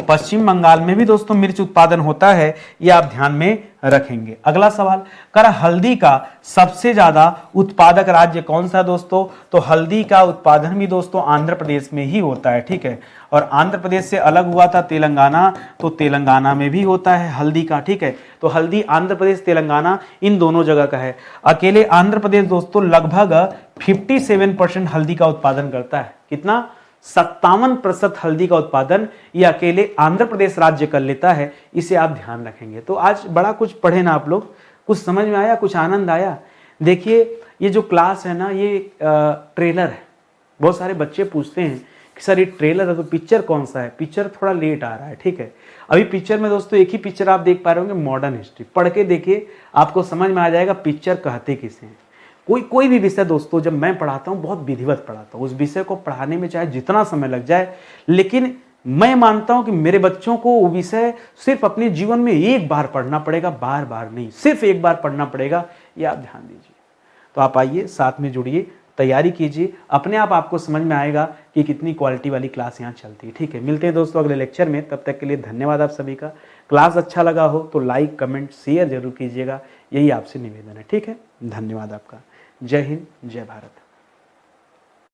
पश्चिम बंगाल में भी दोस्तों मिर्च उत्पादन होता है, यह आप ध्यान में रखेंगे। अगला सवाल, कर हल्दी का सबसे ज्यादा उत्पादक राज्य कौन सा दोस्तों, तो हल्दी का उत्पादन भी दोस्तों आंध्र प्रदेश में ही होता है, ठीक है। और आंध्र प्रदेश से अलग हुआ था तेलंगाना, तो तेलंगाना में भी होता है हल्दी का, ठीक है। तो हल्दी आंध्र प्रदेश तेलंगाना इन दोनों जगह का है। अकेले आंध्र प्रदेश दोस्तों लगभग 57% हल्दी का उत्पादन करता है। कितना, 57% हल्दी का उत्पादन ये अकेले आंध्र प्रदेश राज्य कर लेता है, इसे आप ध्यान रखेंगे। तो आज बड़ा कुछ पढ़े ना आप लोग, कुछ समझ में आया, कुछ आनंद आया। देखिए ये जो क्लास है ना, ये ट्रेलर है। बहुत सारे बच्चे पूछते हैं कि सर ये ट्रेलर है तो पिक्चर कौन सा है, पिक्चर थोड़ा लेट आ रहा है, ठीक है। अभी पिक्चर में दोस्तों एक ही पिक्चर आप देख पा रहे होंगे, मॉडर्न हिस्ट्री। पढ़ के देखिए, आपको समझ में आ जाएगा पिक्चर कहते किसे हैं। कोई भी विषय दोस्तों जब मैं पढ़ाता हूँ बहुत विधिवत पढ़ाता हूँ, उस विषय को पढ़ाने में चाहे जितना समय लग जाए, लेकिन मैं मानता हूं कि मेरे बच्चों को वो विषय सिर्फ अपने जीवन में एक बार पढ़ना पड़ेगा, बार बार नहीं, सिर्फ एक बार पढ़ना पड़ेगा, ये आप ध्यान दीजिए। तो आप आइए, साथ में जुड़िए, तैयारी कीजिए, अपने आप आपको समझ में आएगा कि कितनी क्वालिटी वाली क्लास यहाँ चलती है, ठीक है। मिलते हैं दोस्तों अगले लेक्चर में, तब तक के लिए धन्यवाद आप सभी का। क्लास अच्छा लगा हो तो लाइक, कमेंट, शेयर जरूर कीजिएगा, यही आपसे निवेदन है, ठीक है। धन्यवाद आपका। जय हिंद, जय भारत।